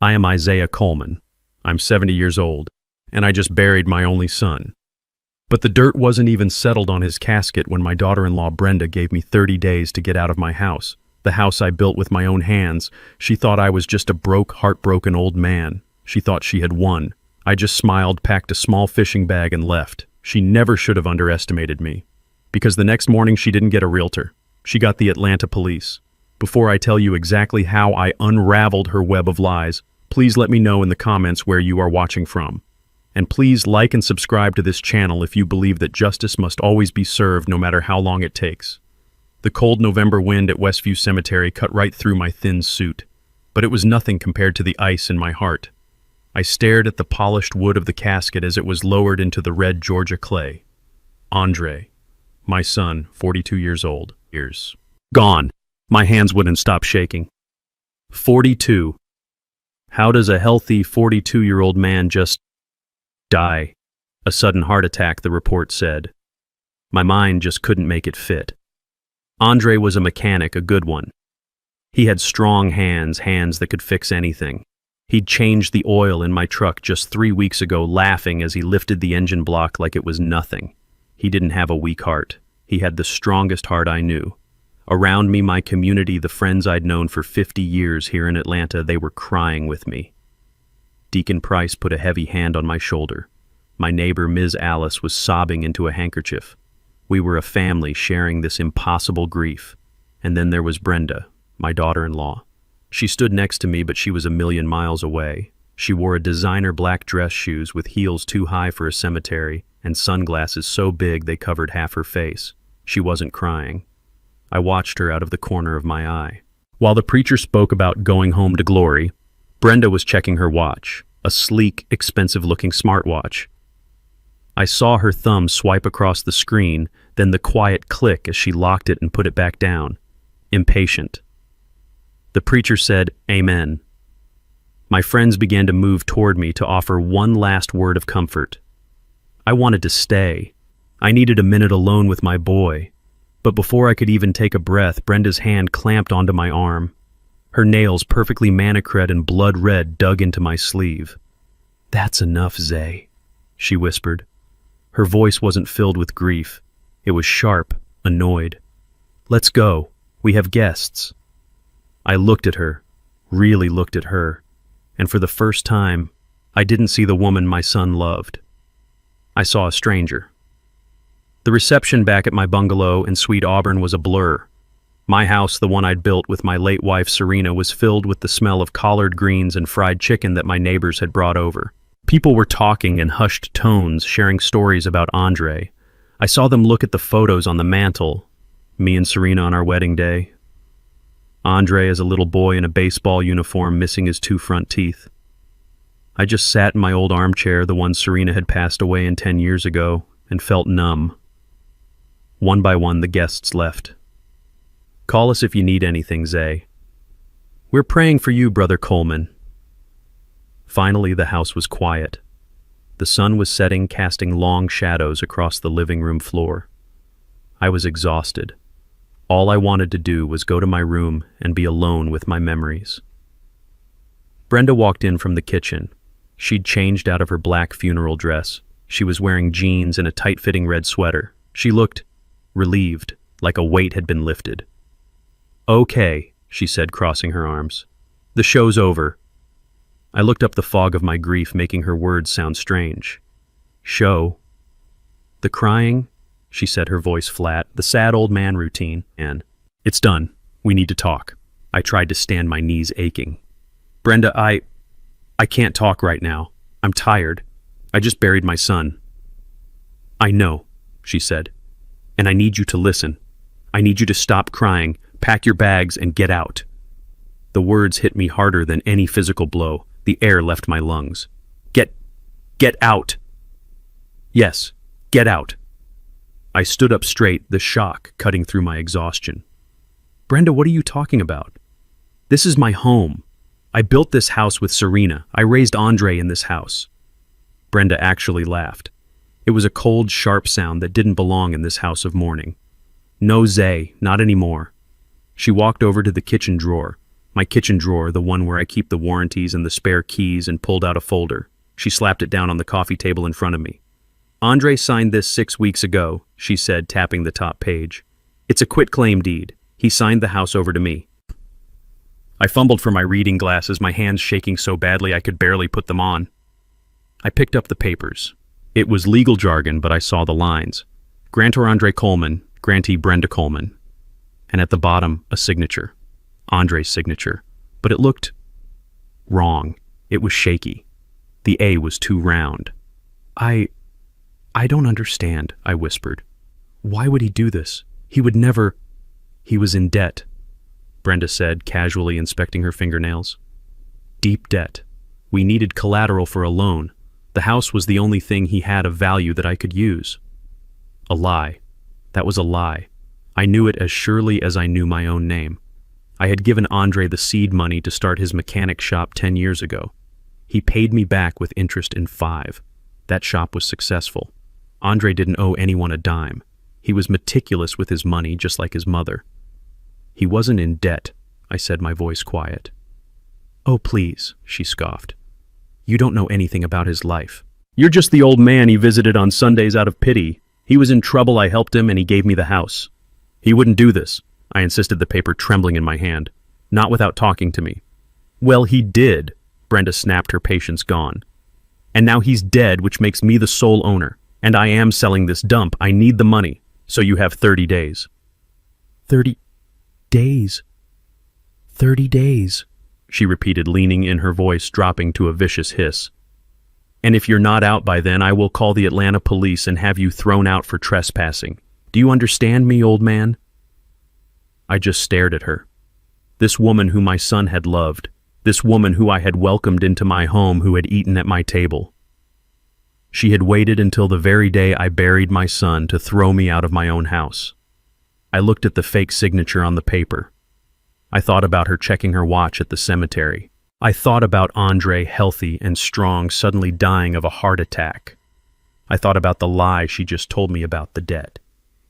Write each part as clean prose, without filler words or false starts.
I am Isaiah Coleman. I'm 70 years old, and I just buried my only son. But the dirt wasn't even settled on his casket when my daughter-in-law Brenda gave me 30 days to get out of my house, the house I built with my own hands. She thought I was just a broke, heartbroken old man. She thought she had won. I just smiled, packed a small fishing bag, and left. She never should have underestimated me. Because the next morning she didn't get a realtor. She got the Atlanta police. Before I tell you exactly how I unraveled her web of lies, please let me know in the comments where you are watching from. And please like and subscribe to this channel if you believe that justice must always be served no matter how long it takes. The cold November wind at Westview Cemetery cut right through my thin suit, but it was nothing compared to the ice in my heart. I stared at the polished wood of the casket as it was lowered into the red Georgia clay. Andre, my son, 42 years old, years gone. My hands wouldn't stop shaking. 42. How does a healthy 42-year-old man just die? A sudden heart attack, the report said. My mind just couldn't make it fit. Andre was a mechanic, a good one. He had strong hands that could fix anything. He'd changed the oil in my truck just 3 weeks ago, laughing as he lifted the engine block like it was nothing. He didn't have a weak heart. He had the strongest heart I knew. Around me, my community, the friends I'd known for 50 years here in Atlanta, they were crying with me. Deacon Price put a heavy hand on my shoulder. My neighbor, Ms. Alice, was sobbing into a handkerchief. We were a family sharing this impossible grief. And then there was Brenda, my daughter-in-law. She stood next to me, but she was a million miles away. She wore a designer black dress shoes with heels too high for a cemetery and sunglasses so big they covered half her face. She wasn't crying. I watched her out of the corner of my eye. While the preacher spoke about going home to glory, Brenda was checking her watch, a sleek, expensive-looking smartwatch. I saw her thumb swipe across the screen, then the quiet click as she locked it and put it back down. Impatient. The preacher said, "Amen." My friends began to move toward me to offer one last word of comfort. I wanted to stay. I needed a minute alone with my boy. But before I could even take a breath, Brenda's hand clamped onto my arm. Her nails, perfectly manicured and blood red, dug into my sleeve. "That's enough, Zay," she whispered. Her voice wasn't filled with grief. It was sharp, annoyed. "Let's go. We have guests." I looked at her, really looked at her, and for the first time, I didn't see the woman my son loved. I saw a stranger. The reception back at my bungalow in Sweet Auburn was a blur. My house, the one I'd built with my late wife Serena, was filled with the smell of collard greens and fried chicken that my neighbors had brought over. People were talking in hushed tones, sharing stories about Andre. I saw them look at the photos on the mantle, me and Serena on our wedding day. Andre as a little boy in a baseball uniform missing his 2 front teeth. I just sat in my old armchair, the one Serena had passed away in 10 years ago, and felt numb. One by one, the guests left. "Call us if you need anything, Zay." "We're praying for you, Brother Coleman." Finally, the house was quiet. The sun was setting, casting long shadows across the living room floor. I was exhausted. All I wanted to do was go to my room and be alone with my memories. Brenda walked in from the kitchen. She'd changed out of her black funeral dress. She was wearing jeans and a tight-fitting red sweater. She looked relieved, like a weight had been lifted. "Okay," she said, crossing her arms. "The show's over." I looked up the fog of my grief, making her words sound strange. "Show?" "The crying?" she said, her voice flat. "The sad old man routine, and it's done. We need to talk." I tried to stand, my knees aching. "Brenda, I can't talk right now. I'm tired. I just buried my son." "I know," she said. "And I need you to listen. I need you to stop crying, pack your bags, and get out." The words hit me harder than any physical blow. The air left my lungs. Get out." "Yes, get out." I stood up straight, the shock cutting through my exhaustion. "Brenda, what are you talking about? This is my home. I built this house with Serena. I raised Andre in this house." Brenda actually laughed. It was a cold, sharp sound that didn't belong in this house of mourning. "No, Zay, not anymore." She walked over to the kitchen drawer. My kitchen drawer, the one where I keep the warranties and the spare keys, and pulled out a folder. She slapped it down on the coffee table in front of me. "Andre signed this 6 weeks ago," she said, tapping the top page. "It's a quitclaim deed. He signed the house over to me." I fumbled for my reading glasses, my hands shaking so badly I could barely put them on. I picked up the papers. It was legal jargon, but I saw the lines. Grantor Andre Coleman, grantee Brenda Coleman. And at the bottom, a signature. Andre's signature. But it looked wrong. It was shaky. The A was too round. I don't understand," I whispered. "Why would he do this? He would never—" "He was in debt," Brenda said, casually inspecting her fingernails. "Deep debt. We needed collateral for a loan. The house was the only thing he had of value that I could use." A lie. That was a lie. I knew it as surely as I knew my own name. I had given Andre the seed money to start his mechanic shop 10 years ago. He paid me back with interest in 5. That shop was successful. Andre didn't owe anyone a dime. He was meticulous with his money, just like his mother. "He wasn't in debt," I said, my voice quiet. "Oh, please," she scoffed. "You don't know anything about his life. You're just the old man he visited on Sundays out of pity. He was in trouble, I helped him, and he gave me the house. He wouldn't do this," I insisted, the paper trembling in my hand. "Not without talking to me." "Well, he did," Brenda snapped, her patience gone. "And now he's dead, which makes me the sole owner. And I am selling this dump. I need the money. So you have 30 days. 30 days? 30 days, she repeated, leaning in, her voice dropping to a vicious hiss. "And if you're not out by then, I will call the Atlanta police and have you thrown out for trespassing. Do you understand me, old man?" I just stared at her. This woman who my son had loved. This woman who I had welcomed into my home, who had eaten at my table. She had waited until the very day I buried my son to throw me out of my own house. I looked at the fake signature on the paper. I thought about her checking her watch at the cemetery. I thought about Andre, healthy and strong, suddenly dying of a heart attack. I thought about the lie she just told me about the debt.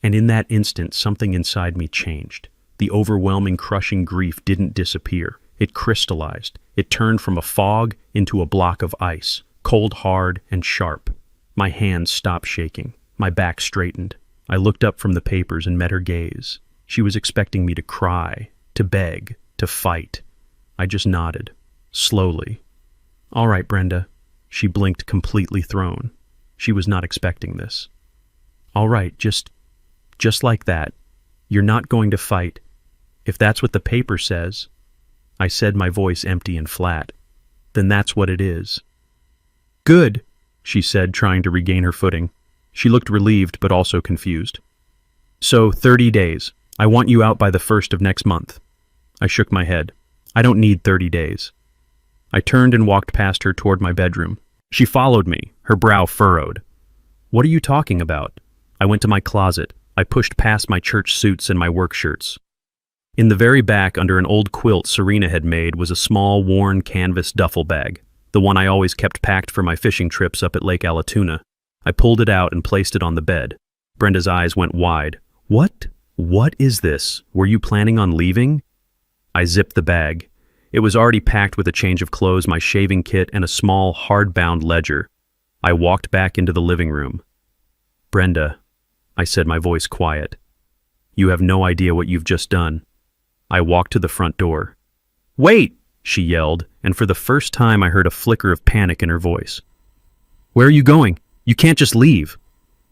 And in that instant, something inside me changed. The overwhelming, crushing grief didn't disappear. It crystallized. It turned from a fog into a block of ice, cold, hard, and sharp. My hands stopped shaking. My back straightened. I looked up from the papers and met her gaze. She was expecting me to cry, to beg, to fight. I just nodded, slowly. "All right, Brenda." She blinked, completely thrown. She was not expecting this. "All right, just like that. You're not going to fight. If that's what the paper says," I said, my voice empty and flat, "then that's what it is." "Good," she said, trying to regain her footing. She looked relieved, but also confused. "So, 30 days. I want you out by the 1st of next month." I shook my head. "I don't need 30 days. I turned and walked past her toward my bedroom. She followed me, her brow furrowed. "What are you talking about?" I went to my closet. I pushed past my church suits and my work shirts. In the very back, under an old quilt Serena had made, was a small, worn canvas duffel bag, the one I always kept packed for my fishing trips up at Lake Allatoona. I pulled it out and placed it on the bed. Brenda's eyes went wide. What is this? Were you planning on leaving?" I zipped the bag. It was already packed with a change of clothes, my shaving kit, and a small, hard-bound ledger. I walked back into the living room. "Brenda," I said, my voice quiet, "you have no idea what you've just done." I walked to the front door. "Wait!" she yelled, and for the first time I heard a flicker of panic in her voice. "Where are you going? You can't just leave.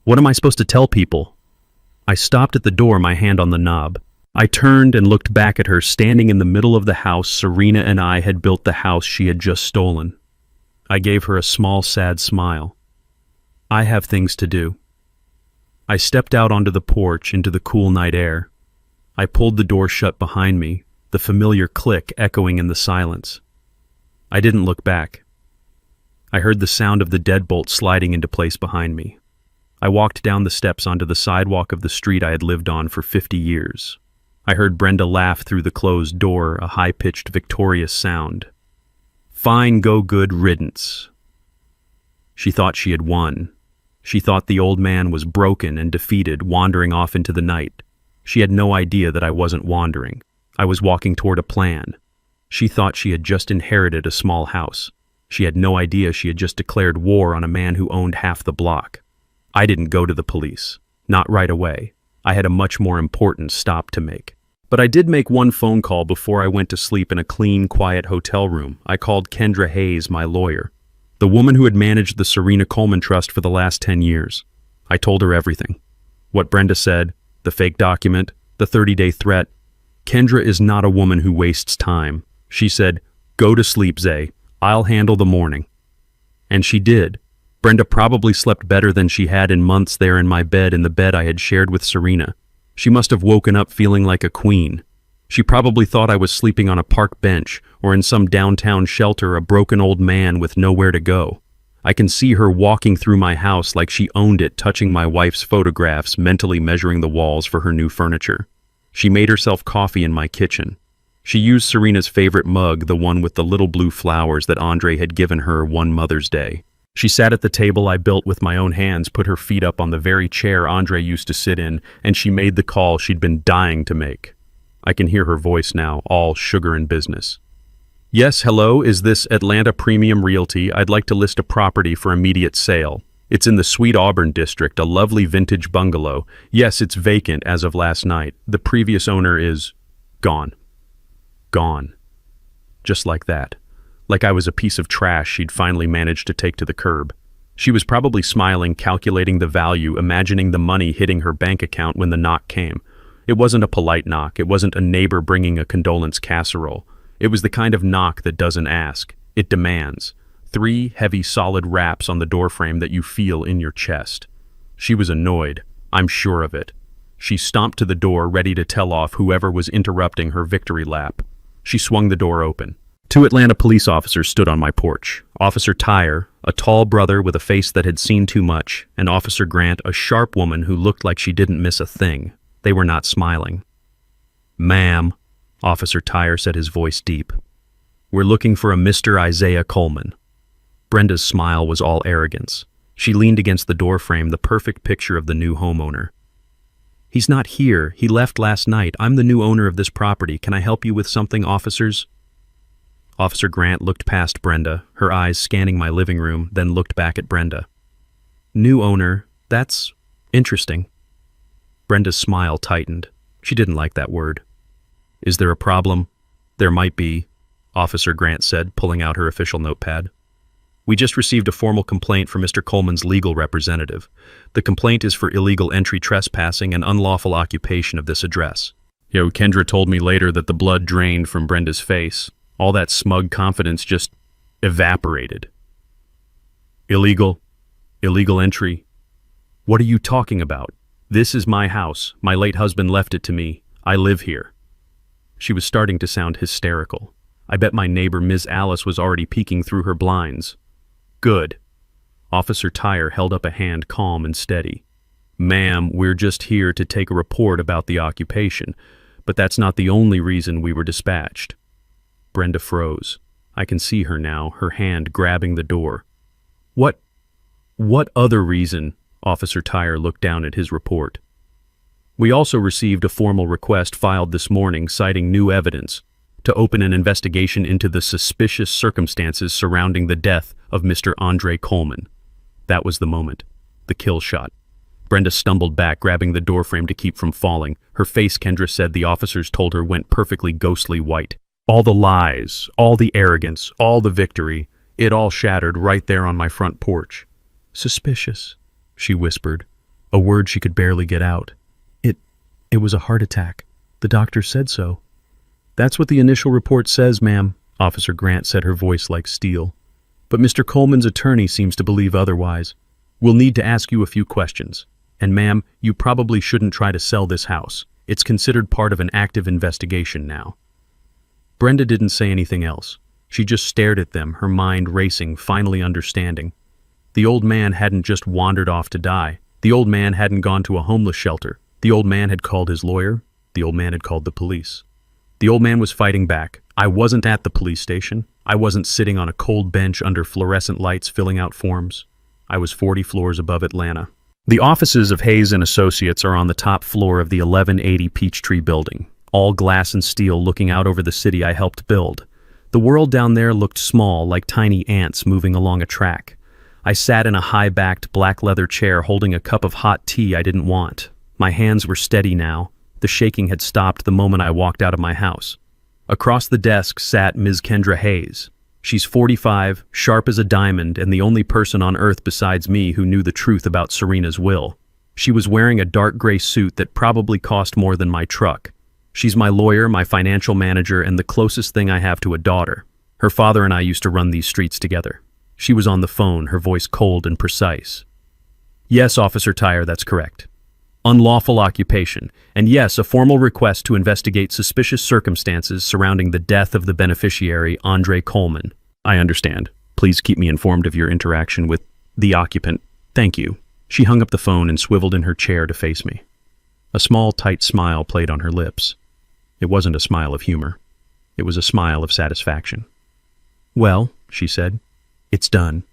What am I supposed to tell people?" I stopped at the door, my hand on the knob. I turned and looked back at her, standing in the middle of the house. Serena and I had built the house she had just stolen. I gave her a small, sad smile. "I have things to do." I stepped out onto the porch into the cool night air. I pulled the door shut behind me, the familiar click echoing in the silence. I didn't look back. I heard the sound of the deadbolt sliding into place behind me. I walked down the steps onto the sidewalk of the street I had lived on for 50 years. I heard Brenda laugh through the closed door, a high-pitched, victorious sound. "Fine, go, good riddance." She thought she had won. She thought the old man was broken and defeated, wandering off into the night. She had no idea that I wasn't wandering. I was walking toward a plan. She thought she had just inherited a small house. She had no idea she had just declared war on a man who owned half the block. I didn't go to the police. Not right away. I had a much more important stop to make. But I did make one phone call before I went to sleep in a clean, quiet hotel room. I called Kendra Hayes, my lawyer, the woman who had managed the Serena Coleman Trust for the last 10 years. I told her everything. What Brenda said, the fake document, the 30-day threat. Kendra is not a woman who wastes time. She said, "Go to sleep, Zay. I'll handle the morning." And she did. Brenda probably slept better than she had in months there in my bed, in the bed I had shared with Serena. She must have woken up feeling like a queen. She probably thought I was sleeping on a park bench or in some downtown shelter, a broken old man with nowhere to go. I can see her walking through my house like she owned it, touching my wife's photographs, mentally measuring the walls for her new furniture. She made herself coffee in my kitchen. She used Serena's favorite mug, the one with the little blue flowers that Andre had given her one Mother's Day. She sat at the table I built with my own hands, put her feet up on the very chair Andre used to sit in, and she made the call she'd been dying to make. I can hear her voice now, all sugar and business. "Yes, hello, is this Atlanta Premium Realty? I'd like to list a property for immediate sale. It's in the Sweet Auburn district, a lovely vintage bungalow. Yes, it's vacant as of last night. The previous owner is gone." Gone. Just like that. Like I was a piece of trash she'd finally managed to take to the curb. She was probably smiling, calculating the value, imagining the money hitting her bank account when the knock came. It wasn't a polite knock. It wasn't a neighbor bringing a condolence casserole. It was the kind of knock that doesn't ask. It demands. 3 heavy, solid raps on the doorframe that you feel in your chest. She was annoyed. I'm sure of it. She stomped to the door, ready to tell off whoever was interrupting her victory lap. She swung the door open. 2 Atlanta police officers stood on my porch. Officer Tyre, a tall brother with a face that had seen too much, and Officer Grant, a sharp woman who looked like she didn't miss a thing. They were not smiling. "Ma'am," Officer Tyre said, his voice deep, "we're looking for a Mr. Isaiah Coleman." Brenda's smile was all arrogance. She leaned against the doorframe, the perfect picture of the new homeowner. "He's not here. He left last night. I'm the new owner of this property. Can I help you with something, officers?" Officer Grant looked past Brenda, her eyes scanning my living room, then looked back at Brenda. "New owner, that's interesting." Brenda's smile tightened. She didn't like that word. "Is there a problem?" "There might be," Officer Grant said, pulling out her official notepad. "We just received a formal complaint from Mr. Coleman's legal representative. The complaint is for illegal entry, trespassing, and unlawful occupation of this address." Kendra told me later that the blood drained from Brenda's face. All that smug confidence just evaporated. Illegal entry. What are you talking about? This is my house. My late husband left it to me. I live here. She was starting to sound hysterical. I bet my neighbor, Ms. Alice, was already peeking through her blinds. "Good." Officer Tyre held up a hand, calm and steady. "Ma'am, we're just here to take a report about the occupation, but that's not the only reason we were dispatched." Brenda froze. I can see her now, her hand grabbing the door. What other reason?" Officer Tyre looked down at his report. "We also received a formal request filed this morning citing new evidence to open an investigation into the suspicious circumstances surrounding the death of Mr. Andre Coleman." That was the moment. The kill shot. Brenda stumbled back, grabbing the doorframe to keep from falling. Her face, Kendra said the officers told her, went perfectly ghostly white. All the lies, all the arrogance, all the victory, it all shattered right there on my front porch. "Suspicious," she whispered, a word she could barely get out. It was a heart attack. The doctor said so." "That's what the initial report says, ma'am," Officer Grant said, her voice like steel. "But Mr. Coleman's attorney seems to believe otherwise. We'll need to ask you a few questions. And ma'am, you probably shouldn't try to sell this house. It's considered part of an active investigation now." Brenda didn't say anything else. She just stared at them, her mind racing, finally understanding. The old man hadn't just wandered off to die. The old man hadn't gone to a homeless shelter. The old man had called his lawyer. The old man had called the police. The old man was fighting back. I wasn't at the police station. I wasn't sitting on a cold bench under fluorescent lights filling out forms. I was 40 floors above Atlanta. The offices of Hayes & Associates are on the top floor of the 1180 Peachtree building, all glass and steel looking out over the city I helped build. The world down there looked small, like tiny ants moving along a track. I sat in a high-backed black leather chair holding a cup of hot tea I didn't want. My hands were steady now. The shaking had stopped the moment I walked out of my house. Across the desk sat Ms. Kendra Hayes. She's 45, sharp as a diamond, and the only person on earth besides me who knew the truth about Serena's will. She was wearing a dark gray suit that probably cost more than my truck. She's my lawyer, my financial manager, and the closest thing I have to a daughter. Her father and I used to run these streets together. She was on the phone, her voice cold and precise. Yes, Officer Tyre, that's correct. Unlawful occupation, and yes, a formal request to investigate suspicious circumstances surrounding the death of the beneficiary, Andre Coleman. I understand. Please keep me informed of your interaction with the occupant. Thank you. She hung up the phone and swiveled in her chair to face me. A small, tight smile played on her lips. It wasn't a smile of humor. It was a smile of satisfaction. Well, she said, it's done.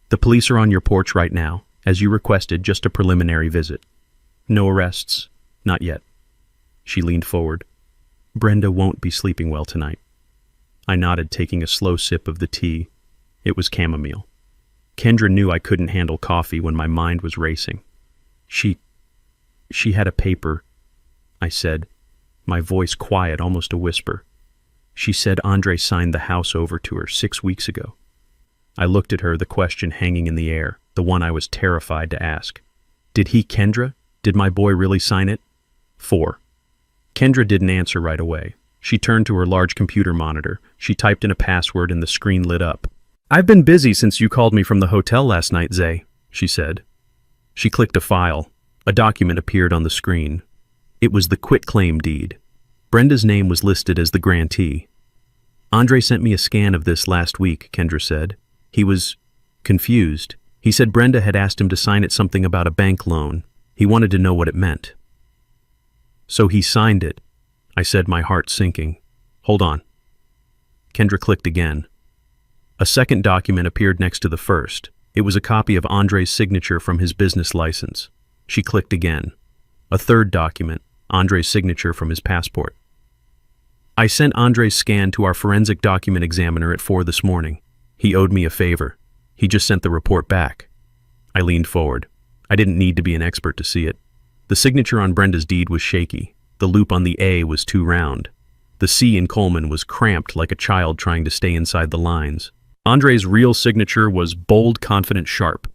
The police are on your porch right now, as you requested, just a preliminary visit. No arrests. Not yet. She leaned forward. Brenda won't be sleeping well tonight. I nodded, taking a slow sip of the tea. It was chamomile. Kendra knew I couldn't handle coffee when my mind was racing. She had a paper, I said, my voice quiet, almost a whisper. She said Andre signed the house over to her 6 weeks ago. I looked at her, the question hanging in the air, the one I was terrified to ask. Did he, Kendra? Did my boy really sign it? 4. Kendra didn't answer right away. She turned to her large computer monitor. She typed in a password and the screen lit up. I've been busy since you called me from the hotel last night, Zay, she said. She clicked a file. A document appeared on the screen. It was the quitclaim deed. Brenda's name was listed as the grantee. Andre sent me a scan of this last week, Kendra said. He was confused. He said Brenda had asked him to sign it something about a bank loan. He wanted to know what it meant. So he signed it, I said, my heart sinking. Hold on. Kendra clicked again. A second document appeared next to the first. It was a copy of Andre's signature from his business license. She clicked again. A third document, Andre's signature from his passport. I sent Andre's scan to our forensic document examiner at 4 this morning. He owed me a favor. He just sent the report back. I leaned forward. I didn't need to be an expert to see it. The signature on Brenda's deed was shaky. The loop on the A was too round. The C in Coleman was cramped like a child trying to stay inside the lines. Andre's real signature was bold, confident, sharp.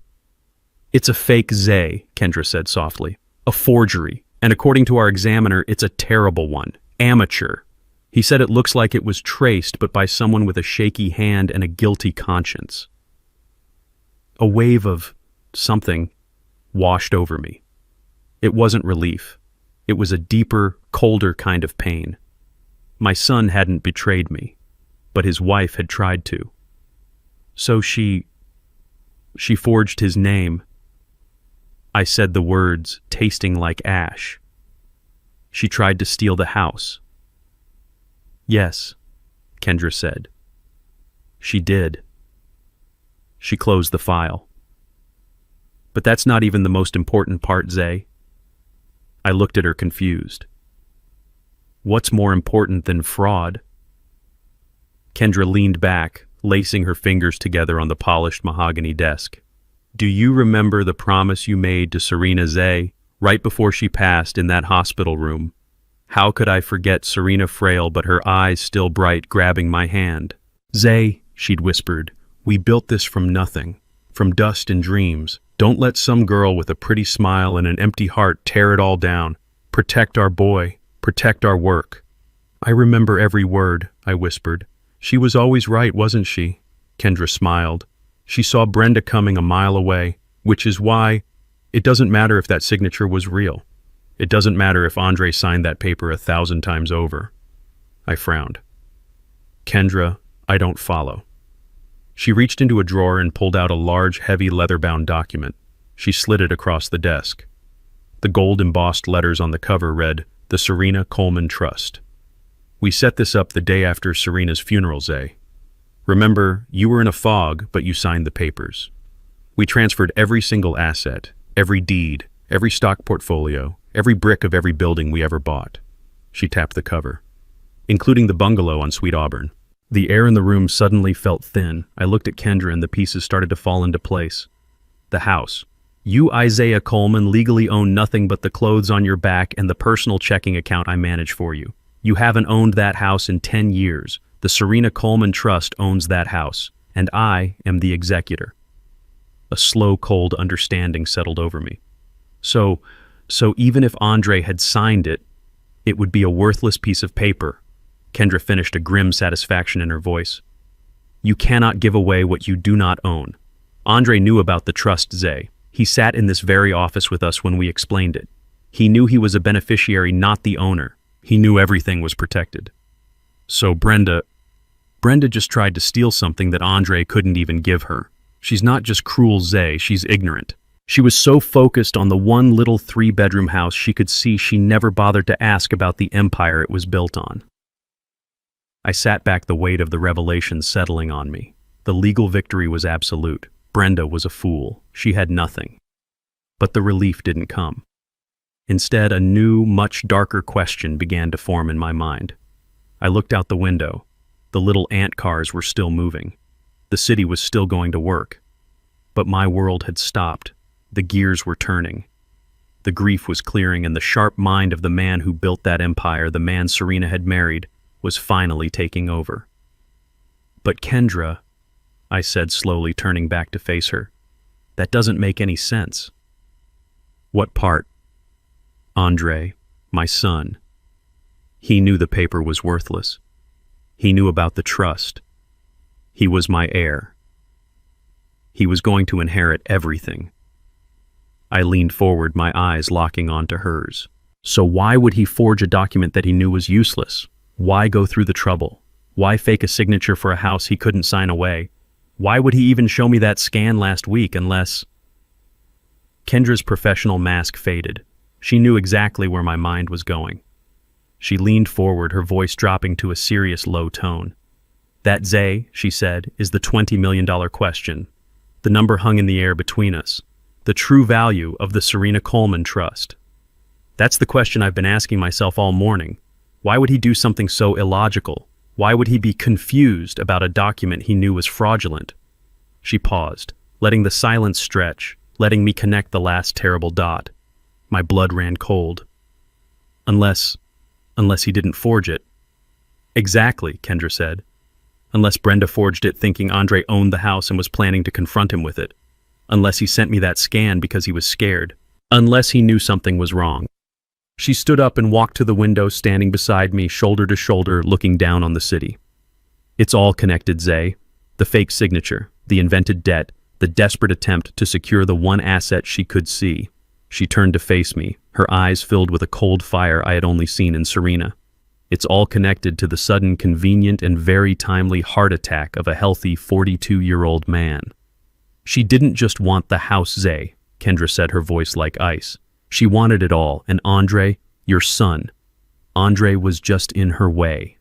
It's a fake Zay, Kendra said softly. A forgery. And according to our examiner, it's a terrible one. Amateur. He said it looks like it was traced, but by someone with a shaky hand and a guilty conscience. A wave of something washed over me. It wasn't relief. It was a deeper, colder kind of pain. My son hadn't betrayed me, but his wife had tried to. So she forged his name. I said the words, tasting like ash. She tried to steal the house. Yes, Kendra said. She did. She closed the file. But that's not even the most important part, Zay. I looked at her confused. What's more important than fraud? Kendra leaned back, lacing her fingers together on the polished mahogany desk. Do you remember the promise you made to Serena Zay right before she passed in that hospital room? How could I forget Serena frail but her eyes still bright, grabbing my hand? Zay, she'd whispered, we built this from nothing, from dust and dreams. Don't let some girl with a pretty smile and an empty heart tear it all down. Protect our boy. Protect our work. I remember every word, I whispered. She was always right, wasn't she? Kendra smiled. She saw Brenda coming a mile away, which is why it doesn't matter if that signature was real. It doesn't matter if Andre signed that paper 1,000 times over. I frowned. Kendra, I don't follow. She reached into a drawer and pulled out a large, heavy, leather-bound document. She slid it across the desk. The gold-embossed letters on the cover read, The Serena Coleman Trust. We set this up the day after Serena's funeral, Zay. Remember, you were in a fog, but you signed the papers. We transferred every single asset, every deed, every stock portfolio, every brick of every building we ever bought. She tapped the cover. Including the bungalow on Sweet Auburn. The air in the room suddenly felt thin. I looked at Kendra and the pieces started to fall into place. The house. You, Isaiah Coleman, legally own nothing but the clothes on your back and the personal checking account I manage for you. You haven't owned that house in 10 years. The Serena Coleman Trust owns that house, and I am the executor. A slow, cold understanding settled over me. So even if Andre had signed it, it would be a worthless piece of paper. Kendra finished, a grim satisfaction in her voice. You cannot give away what you do not own. Andre knew about the trust, Zay. He sat in this very office with us when we explained it. He knew he was a beneficiary, not the owner. He knew everything was protected. So Brenda just tried to steal something that Andre couldn't even give her. She's not just cruel, Zay, she's ignorant. She was so focused on the one little 3-bedroom house she could see she never bothered to ask about the empire it was built on. I sat back, the weight of the revelation settling on me. The legal victory was absolute. Brenda was a fool. She had nothing. But the relief didn't come. Instead, a new, much darker question began to form in my mind. I looked out the window. The little ant cars were still moving. The city was still going to work. But my world had stopped. The gears were turning. The grief was clearing, and the sharp mind of the man who built that empire, the man Serena had married, was finally taking over. But Kendra, I said slowly, turning back to face her, that doesn't make any sense. What part? Andre, my son. He knew the paper was worthless. He knew about the trust. He was my heir. He was going to inherit everything. I leaned forward, my eyes locking onto hers. So why would he forge a document that he knew was useless? Why go through the trouble? Why fake a signature for a house he couldn't sign away? Why would he even show me that scan last week unless... Kendra's professional mask faded. She knew exactly where my mind was going. She leaned forward, her voice dropping to a serious low tone. That, Zay, she said, is the $20 million question. The number hung in the air between us. The true value of the Serena Coleman Trust. That's the question I've been asking myself all morning. Why would he do something so illogical? Why would he be confused about a document he knew was fraudulent? She paused, letting the silence stretch, letting me connect the last terrible dot. My blood ran cold. Unless he didn't forge it. Exactly, Kendra said. Unless Brenda forged it thinking Andre owned the house and was planning to confront him with it. Unless he sent me that scan because he was scared. Unless he knew something was wrong. She stood up and walked to the window, standing beside me, shoulder to shoulder, looking down on the city. It's all connected, Zay. The fake signature, the invented debt, the desperate attempt to secure the one asset she could see. She turned to face me, her eyes filled with a cold fire I had only seen in Serena. It's all connected to the sudden, convenient, and very timely heart attack of a healthy 42-year-old man. She didn't just want the house, Zay, Kendra said, her voice like ice. She wanted it all, and Andre, your son. Andre was just in her way.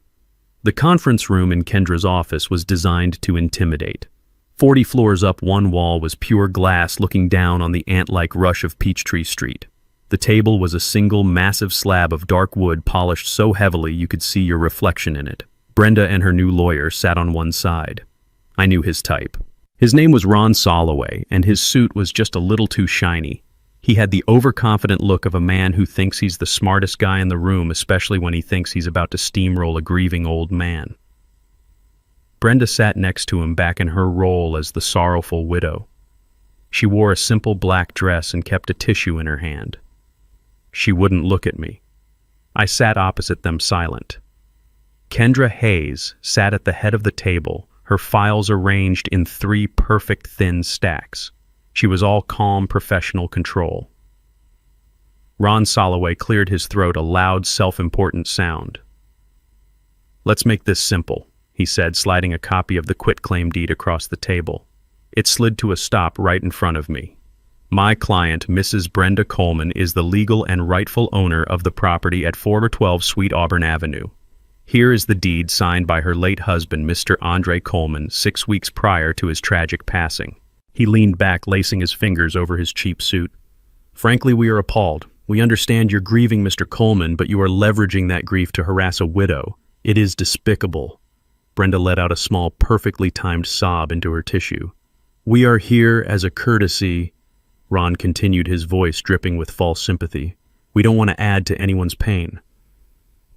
The conference room in Kendra's office was designed to intimidate. 40 floors up one wall was pure glass looking down on the ant-like rush of Peachtree Street. The table was a single massive slab of dark wood polished so heavily you could see your reflection in it. Brenda and her new lawyer sat on one side. I knew his type. His name was Ron Soloway, and his suit was just a little too shiny. He had the overconfident look of a man who thinks he's the smartest guy in the room, especially when he thinks he's about to steamroll a grieving old man. Brenda sat next to him, back in her role as the sorrowful widow. She wore a simple black dress and kept a tissue in her hand. She wouldn't look at me. I sat opposite them, silent. Kendra Hayes sat at the head of the table, her files arranged in 3 perfect thin stacks. She was all calm, professional control. Ron Soloway cleared his throat, a loud, self-important sound. Let's make this simple, he said, sliding a copy of the quitclaim deed across the table. It slid to a stop right in front of me. My client, Mrs. Brenda Coleman, is the legal and rightful owner of the property at 412 Sweet Auburn Avenue. Here is the deed signed by her late husband, Mr. Andre Coleman, 6 weeks prior to his tragic passing. He leaned back, lacing his fingers over his cheap suit. Frankly, we are appalled. We understand you're grieving Mr. Coleman, but you are leveraging that grief to harass a widow. It is despicable. Brenda let out a small, perfectly timed sob into her tissue. "We are here as a courtesy," Ron continued, his voice dripping with false sympathy. "We don't want to add to anyone's pain.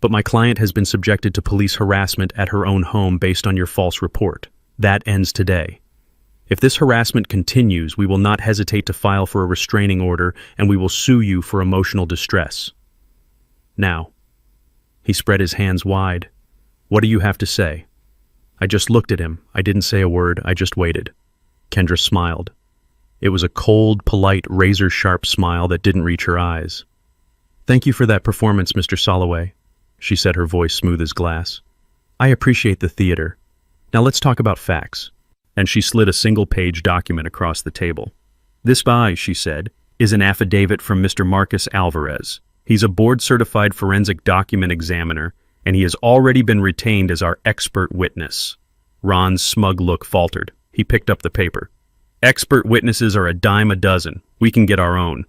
But my client has been subjected to police harassment at her own home based on your false report. That ends today. If this harassment continues, we will not hesitate to file for a restraining order, and we will sue you for emotional distress. Now," he spread his hands wide, "what do you have to say?" I just looked at him. I didn't say a word. I just waited. Kendra smiled. It was a cold, polite, razor-sharp smile that didn't reach her eyes. "Thank you for that performance, Mr. Soloway," she said, her voice smooth as glass. "I appreciate the theater. Now let's talk about facts." And she slid a single-page document across the table. "This, she said, is an affidavit from Mr. Marcus Alvarez. He's a board-certified forensic document examiner, and he has already been retained as our expert witness." Ron's smug look faltered. He picked up the paper. "Expert witnesses are a dime a dozen. We can get our own."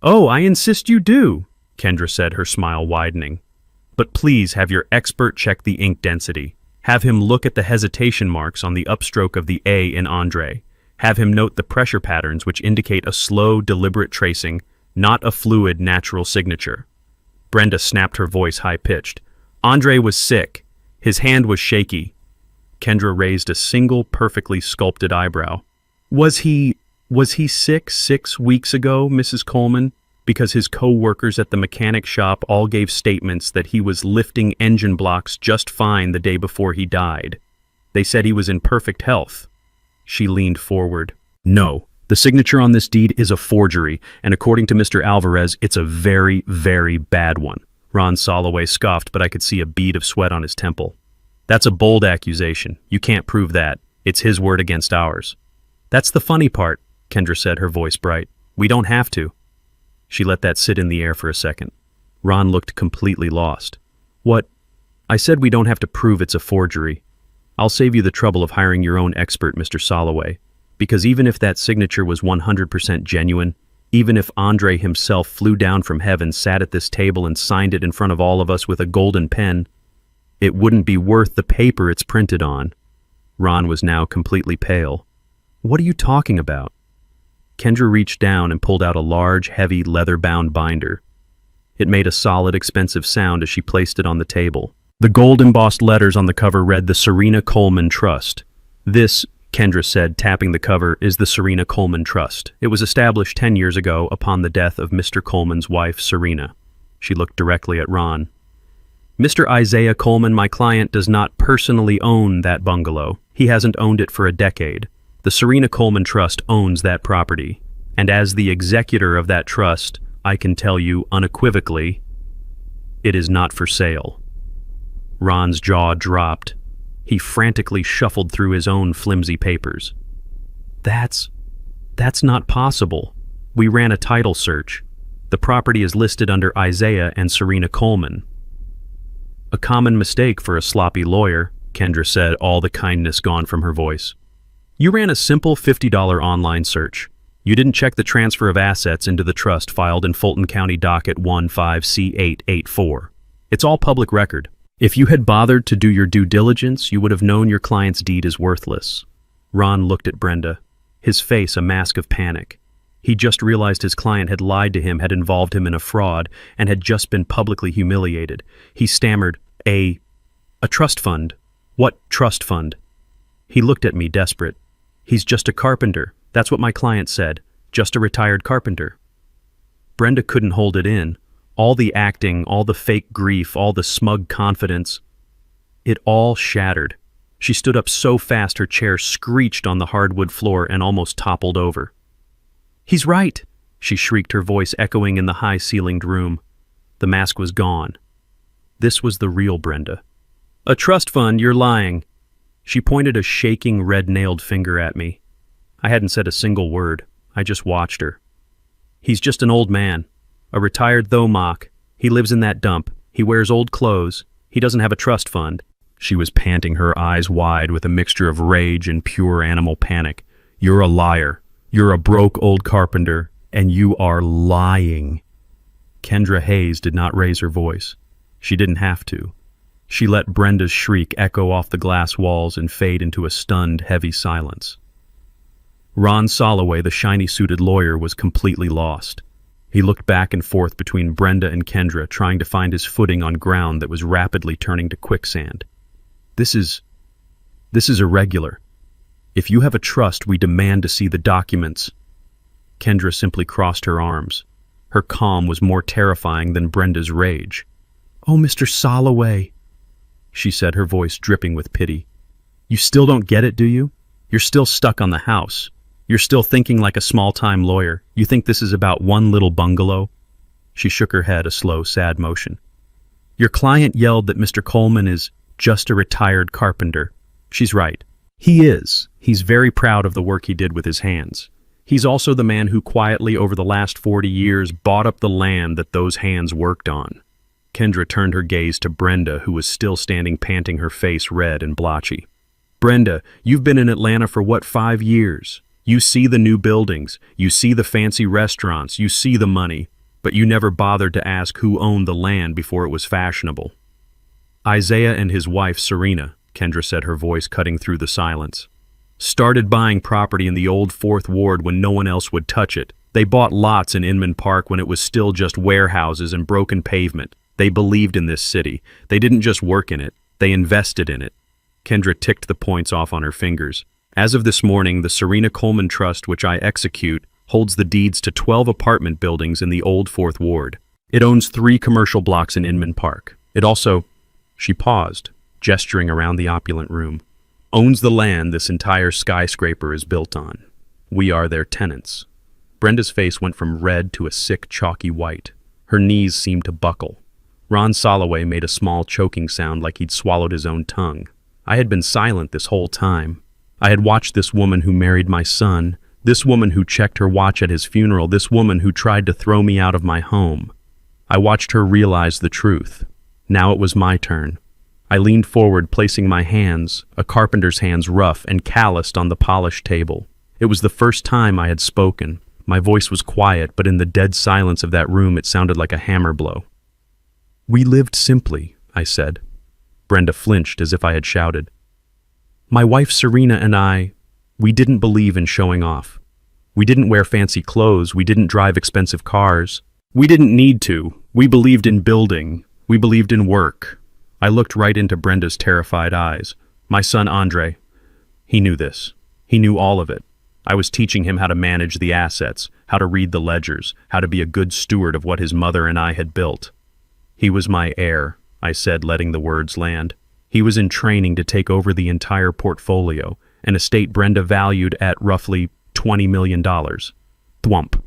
"Oh, I insist you do," Kendra said, her smile widening. "But please have your expert check the ink density. Have him look at the hesitation marks on the upstroke of the A in Andre. Have him note the pressure patterns which indicate a slow, deliberate tracing, not a fluid, natural signature." Brenda snapped, her voice high-pitched. "Andre was sick. His hand was shaky." Kendra raised a single, perfectly sculpted eyebrow. Was he sick 6 weeks ago, Mrs. Coleman? Because his co-workers at the mechanic shop all gave statements that he was lifting engine blocks just fine the day before he died. They said he was in perfect health." She leaned forward. "No, the signature on this deed is a forgery, and according to Mr. Alvarez, it's a very, very bad one." Ron Soloway scoffed, but I could see a bead of sweat on his temple. "That's a bold accusation. You can't prove that. It's his word against ours." "That's the funny part," Kendra said, her voice bright. "We don't have to." She let that sit in the air for a second. Ron looked completely lost. "What? I said we don't have to prove it's a forgery. I'll save you the trouble of hiring your own expert, Mr. Soloway, because even if that signature was 100% genuine, even if Andre himself flew down from heaven, sat at this table and signed it in front of all of us with a golden pen, it wouldn't be worth the paper it's printed on." Ron was now completely pale. "What are you talking about?" Kendra reached down and pulled out a large, heavy, leather-bound binder. It made a solid, expensive sound as she placed it on the table. The gold-embossed letters on the cover read, "The Serena Coleman Trust." "This," Kendra said, tapping the cover, "is the Serena Coleman Trust. It was established 10 years ago upon the death of Mr. Coleman's wife, Serena." She looked directly at Ron. "Mr. Isaiah Coleman, my client, does not personally own that bungalow. He hasn't owned it for a decade. The Serena Coleman Trust owns that property, and as the executor of that trust, I can tell you unequivocally, it is not for sale." Ron's jaw dropped. He frantically shuffled through his own flimsy papers. That's not possible. We ran a title search. The property is listed under Isaiah and Serena Coleman." "A common mistake for a sloppy lawyer," Kendra said, all the kindness gone from her voice. "You ran a simple $50 online search. You didn't check the transfer of assets into the trust filed in Fulton County Docket 15C884. It's all public record. If you had bothered to do your due diligence, you would have known your client's deed is worthless." Ron looked at Brenda, his face a mask of panic. He just realized his client had lied to him, had involved him in a fraud, and had just been publicly humiliated. He stammered, A trust fund? What trust fund?" He looked at me, desperate. "He's just a carpenter. That's what my client said. Just a retired carpenter." Brenda couldn't hold it in. All the acting, all the fake grief, all the smug confidence. It all shattered. She stood up so fast her chair screeched on the hardwood floor and almost toppled over. "He's right," she shrieked, her voice echoing in the high-ceilinged room. The mask was gone. This was the real Brenda. "A trust fund, you're lying." She pointed a shaking, red-nailed finger at me. I hadn't said a single word. I just watched her. "He's just an old man. A retired though-mock. He lives in that dump. He wears old clothes. He doesn't have a trust fund." She was panting, her eyes wide with a mixture of rage and pure animal panic. "You're a liar. You're a broke old carpenter, and you are lying." Kendra Hayes did not raise her voice. She didn't have to. She let Brenda's shriek echo off the glass walls and fade into a stunned, heavy silence. Ron Soloway, the shiny-suited lawyer, was completely lost. He looked back and forth between Brenda and Kendra, trying to find his footing on ground that was rapidly turning to quicksand. This is irregular. If you have a trust, we demand to see the documents." Kendra simply crossed her arms. Her calm was more terrifying than Brenda's rage. "Oh, Mr. Soloway," she said, her voice dripping with pity. "You still don't get it, do you? You're still stuck on the house. You're still thinking like a small-time lawyer. You think this is about one little bungalow?" She shook her head, a slow, sad motion. "Your client yelled that Mr. Coleman is just a retired carpenter. She's right. He is. He's very proud of the work he did with his hands. He's also the man who quietly, over the last 40 years, bought up the land that those hands worked on." Kendra turned her gaze to Brenda, who was still standing panting, her face red and blotchy. "Brenda, you've been in Atlanta for what, 5 years? You see the new buildings, you see the fancy restaurants, you see the money, but you never bothered to ask who owned the land before it was fashionable." "Isaiah and his wife, Serena," Kendra said, her voice cutting through the silence, "started buying property in the old 4th Ward when no one else would touch it. They bought lots in Inman Park when it was still just warehouses and broken pavement. They believed in this city. They didn't just work in it, they invested in it." Kendra ticked the points off on her fingers. "As of this morning, the Serena Coleman Trust, which I execute, holds the deeds to 12 apartment buildings in the old 4th Ward. It owns 3 commercial blocks in Inman Park. It also—" She paused, gesturing around the opulent room. "Owns the land this entire skyscraper is built on. We are their tenants." Brenda's face went from red to a sick, chalky white. Her knees seemed to buckle. Ron Soloway made a small choking sound like he'd swallowed his own tongue. "I had been silent this whole time. I had watched this woman who married my son, this woman who checked her watch at his funeral, this woman who tried to throw me out of my home. I watched her realize the truth. Now it was my turn. I leaned forward, placing my hands, a carpenter's hands, rough and calloused, on the polished table. It was the first time I had spoken. My voice was quiet, but in the dead silence of that room it sounded like a hammer blow. "We lived simply," I said. Brenda flinched as if I had shouted. "My wife Serena and I, we didn't believe in showing off. We didn't wear fancy clothes, we didn't drive expensive cars. We didn't need to. We believed in building. We believed in work." I looked right into Brenda's terrified eyes. "My son Andre, he knew this. He knew all of it. I was teaching him how to manage the assets, how to read the ledgers, how to be a good steward of what his mother and I had built. He was my heir," I said, letting the words land. "He was in training to take over the entire portfolio, an estate Brenda valued at roughly $20 million. Thwump.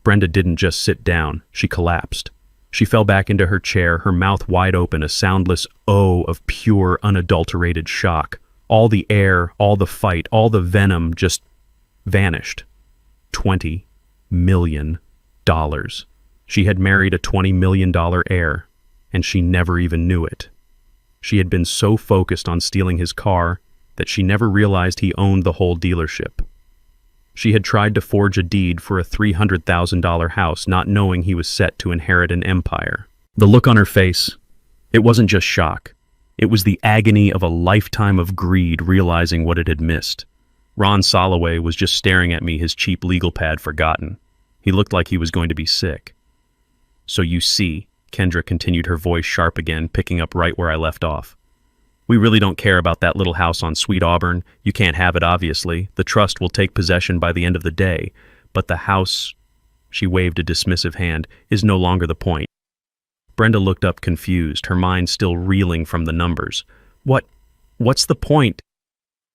Brenda didn't just sit down, she collapsed. She fell back into her chair, her mouth wide open, a soundless oh of pure, unadulterated shock. All the air, all the fight, all the venom just vanished. $20 million. She had married a $20 million heir, and she never even knew it. She had been so focused on stealing his car that she never realized he owned the whole dealership. She had tried to forge a deed for a $300,000 house, not knowing he was set to inherit an empire. The look on her face, it wasn't just shock. It was the agony of a lifetime of greed, realizing what it had missed. Ron Soloway was just staring at me, his cheap legal pad forgotten. He looked like he was going to be sick. "So you see," Kendra continued, her voice sharp again, picking up right where I left off. "We really don't care about that little house on Sweet Auburn. You can't have it, obviously. The trust will take possession by the end of the day. But the house," she waved a dismissive hand, "is no longer the point." Brenda looked up confused, her mind still reeling from the numbers. What's the point?"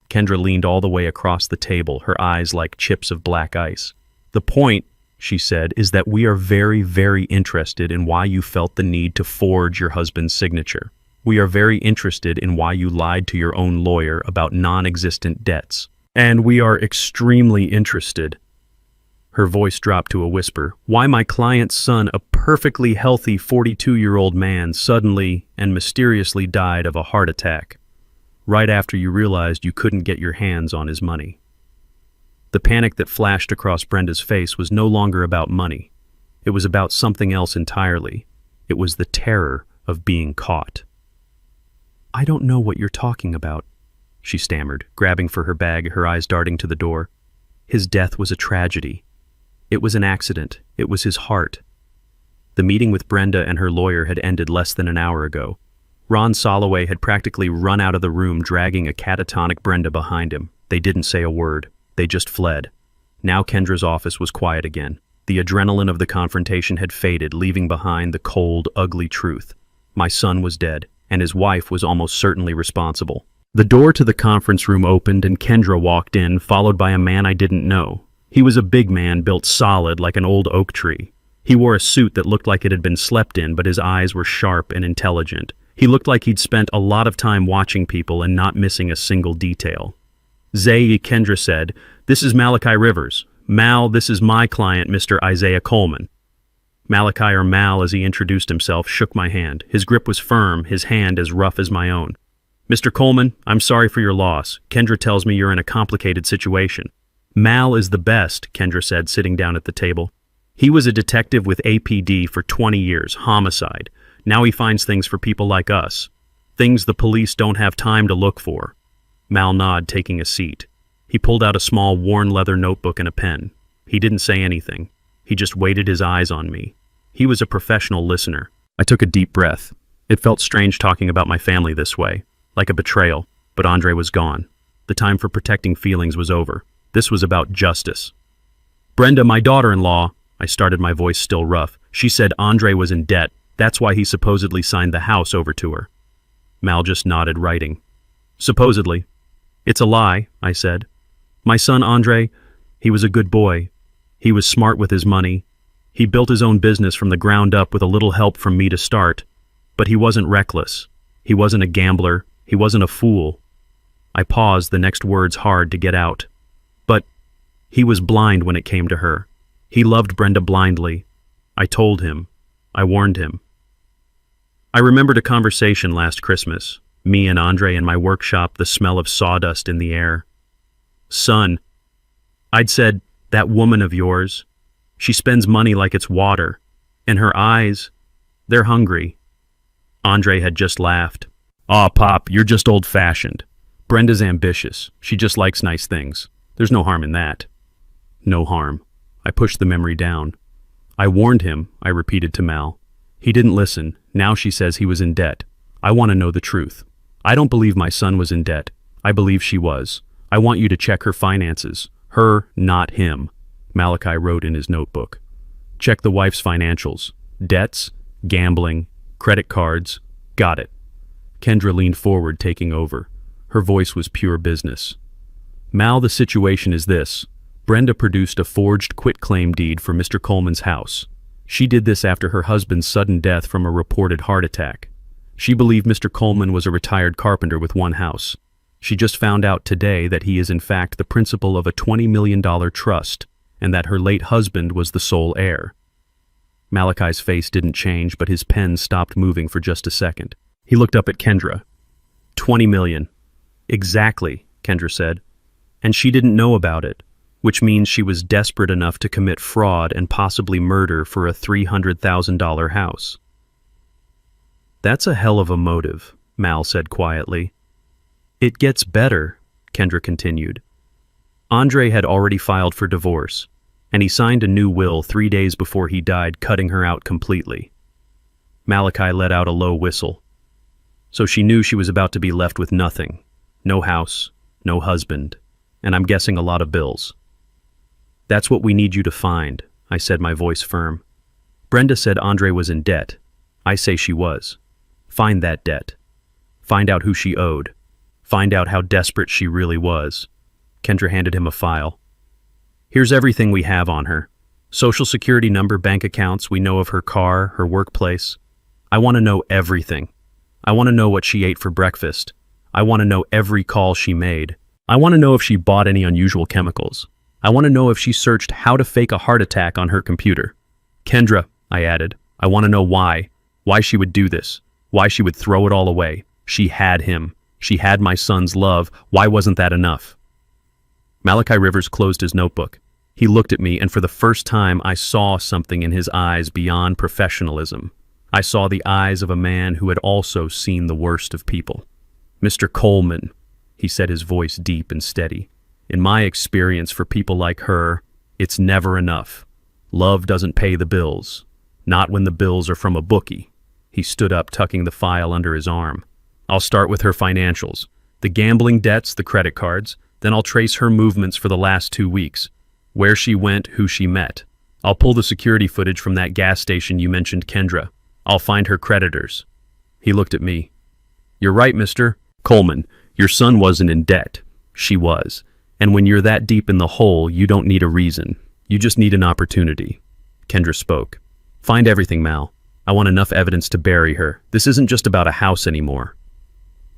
Kendra leaned all the way across the table, her eyes like chips of black ice. "The point," she said, "is that we are very, very interested in why you felt the need to forge your husband's signature. We are very interested in why you lied to your own lawyer about non-existent debts. And we are extremely interested," her voice dropped to a whisper, "why my client's son, a perfectly healthy 42-year-old man, suddenly and mysteriously died of a heart attack, right after you realized you couldn't get your hands on his money." The panic that flashed across Brenda's face was no longer about money. It was about something else entirely. It was the terror of being caught. I don't know what you're talking about, she stammered, grabbing for her bag, her eyes darting to the door. His death was a tragedy. It was an accident. It was his heart. The meeting with Brenda and her lawyer had ended less than an hour ago. Ron Soloway had practically run out of the room, dragging a catatonic Brenda behind him. They didn't say a word. They just fled. Now Kendra's office was quiet again. The adrenaline of the confrontation had faded, leaving behind the cold, ugly truth. My son was dead, and his wife was almost certainly responsible. The door to the conference room opened and Kendra walked in, followed by a man I didn't know. He was a big man, built solid like an old oak tree. He wore a suit that looked like it had been slept in, but his eyes were sharp and intelligent. He looked like he'd spent a lot of time watching people and not missing a single detail. "Zay," Kendra said, "this is Malachi Rivers. Mal, this is my client, Mr. Isaiah Coleman." Malachi, or Mal as he introduced himself, shook my hand. His grip was firm, his hand as rough as my own. "Mr. Coleman, I'm sorry for your loss. Kendra tells me you're in a complicated situation." "Mal is the best," Kendra said, sitting down at the table. "He was a detective with APD for 20 years, homicide. Now he finds things for people like us. Things the police don't have time to look for." Mal nodded, taking a seat. He pulled out a small, worn leather notebook and a pen. He didn't say anything. He just waited, his eyes on me. He was a professional listener. I took a deep breath. It felt strange talking about my family this way, like a betrayal, but Andre was gone. The time for protecting feelings was over. This was about justice. "Brenda, my daughter-in-law," I started, my voice still rough. "She said Andre was in debt. That's why he supposedly signed the house over to her." Mal just nodded, writing. "Supposedly. It's a lie," I said. "My son Andre, he was a good boy. He was smart with his money. He built his own business from the ground up with a little help from me to start. But he wasn't reckless. He wasn't a gambler. He wasn't a fool." I paused, the next words hard to get out. "But he was blind when it came to her. He loved Brenda blindly. I told him. I warned him." I remembered a conversation last Christmas. Me and Andre in my workshop, the smell of sawdust in the air. "Son," I'd said, "that woman of yours, she spends money like it's water. And her eyes, they're hungry." Andre had just laughed. "Aw, Pop, you're just old-fashioned. Brenda's ambitious. She just likes nice things. There's no harm in that." No harm. I pushed the memory down. "I warned him," I repeated to Mal. "He didn't listen. Now she says he was in debt. I want to know the truth. I don't believe my son was in debt. I believe she was. I want you to check her finances. Her, not him." Malachi wrote in his notebook. "Check the wife's financials. Debts, gambling, credit cards. Got it." Kendra leaned forward, taking over. Her voice was pure business. "Mal, the situation is this. Brenda produced a forged quitclaim deed for Mr. Coleman's house. She did this after her husband's sudden death from a reported heart attack. She believed Mr. Coleman was a retired carpenter with one house. She just found out today that he is in fact the principal of a $20 million trust, and that her late husband was the sole heir." Malachi's face didn't change, but his pen stopped moving for just a second. He looked up at Kendra. "20 million. Exactly," Kendra said. "And she didn't know about it, which means she was desperate enough to commit fraud and possibly murder for a $300,000 house." "That's a hell of a motive," Mal said quietly. "It gets better," Kendra continued. "Andre had already filed for divorce, and he signed a new will 3 days before he died, cutting her out completely." Malachi let out a low whistle. "So she knew she was about to be left with nothing. No house, no husband, and I'm guessing a lot of bills." "That's what we need you to find," I said, my voice firm. "Brenda said Andre was in debt. I say she was. Find that debt. Find out who she owed. Find out how desperate she really was." Kendra handed him a file. "Here's everything we have on her. Social security number, bank accounts, we know of her car, her workplace. I want to know everything. I want to know what she ate for breakfast. I want to know every call she made. I want to know if she bought any unusual chemicals. I want to know if she searched how to fake a heart attack on her computer. Kendra," I added, "I want to know why she would do this, why she would throw it all away. She had him. She had my son's love. Why wasn't that enough?" Malachi Rivers closed his notebook. He looked at me, and for the first time I saw something in his eyes beyond professionalism. I saw the eyes of a man who had also seen the worst of people. Mr. Coleman, he said, his voice deep and steady. In my experience, for people like her, it's never enough. Love doesn't pay the bills. Not when the bills are from a bookie. He stood up, tucking the file under his arm. I'll start with her financials. The gambling debts, the credit cards. Then I'll trace her movements for the last 2 weeks. Where she went, who she met. I'll pull the security footage from that gas station you mentioned, Kendra. I'll find her creditors. He looked at me. You're right, Mr. Coleman. Your son wasn't in debt. She was. And when you're that deep in the hole, you don't need a reason. You just need an opportunity. Kendra spoke. Find everything, Mal. I want enough evidence to bury her. This isn't just about a house anymore.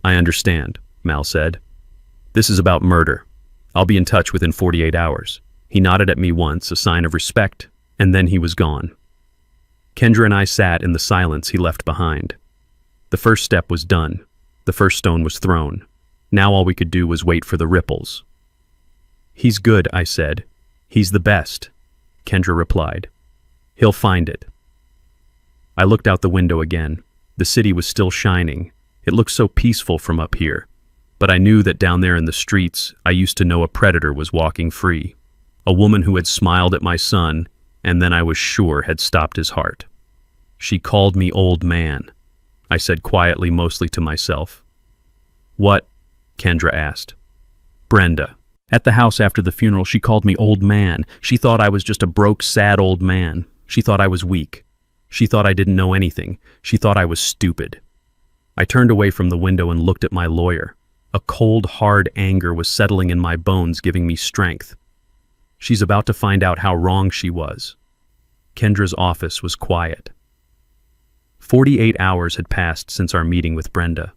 I understand, Mal said. This is about murder. I'll be in touch within 48 hours. He nodded at me once, a sign of respect, and then he was gone. Kendra and I sat in the silence he left behind. The first step was done. The first stone was thrown. Now all we could do was wait for the ripples. He's good, I said. He's the best, Kendra replied. He'll find it. I looked out the window again. The city was still shining. It looked so peaceful from up here. But I knew that down there in the streets, I used to know a predator was walking free. A woman who had smiled at my son, and then I was sure had stopped his heart. She called me old man, I said quietly, mostly to myself. What? Kendra asked. Brenda. At the house after the funeral, she called me old man. She thought I was just a broke, sad old man. She thought I was weak. She thought I didn't know anything. She thought I was stupid. I turned away from the window and looked at my lawyer. A cold, hard anger was settling in my bones, giving me strength. She's about to find out how wrong she was. Kendra's office was quiet. 48 hours had passed since our meeting with Brenda.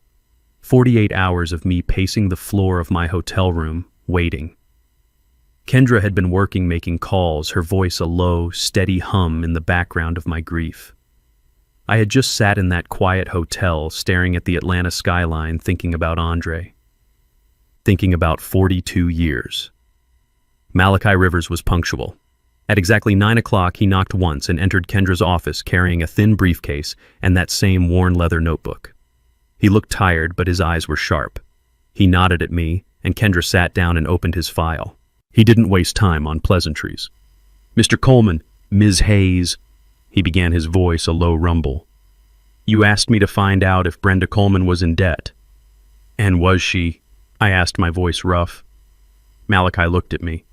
48 hours of me pacing the floor of my hotel room, waiting. Kendra had been working, making calls, her voice a low, steady hum in the background of my grief. I had just sat in that quiet hotel, staring at the Atlanta skyline, thinking about Andre. Thinking about 42 years. Malachi Rivers was punctual. At exactly 9 o'clock, he knocked once and entered Kendra's office carrying a thin briefcase and that same worn leather notebook. He looked tired, but his eyes were sharp. He nodded at me, and Kendra sat down and opened his file. He didn't waste time on pleasantries. Mr. Coleman, Ms. Hayes, he began, his voice a low rumble. You asked me to find out if Brenda Coleman was in debt. And was she? I asked, my voice rough. Malachi looked at me.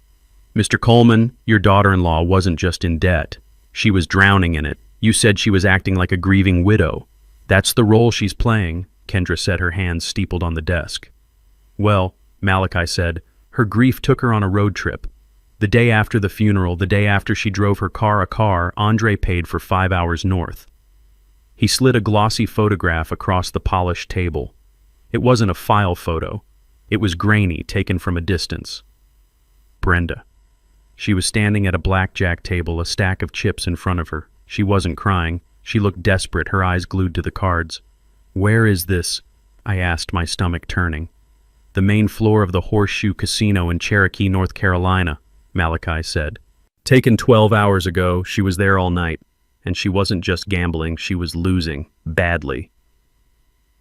Mr. Coleman, your daughter-in-law wasn't just in debt. She was drowning in it. You said she was acting like a grieving widow. That's the role she's playing, Kendra said, her hands steepled on the desk. Well, Malachi said, her grief took her on a road trip. The day after the funeral, the day after she drove her car a car, Andre paid for 5 hours north. He slid a glossy photograph across the polished table. It wasn't a file photo. It was grainy, taken from a distance. Brenda. She was standing at a blackjack table, a stack of chips in front of her. She wasn't crying. She looked desperate, her eyes glued to the cards. Where is this? I asked, my stomach turning. The main floor of the Horseshoe Casino in Cherokee, North Carolina, Malachi said. Taken 12 hours ago, she was there all night. And she wasn't just gambling, she was losing, badly.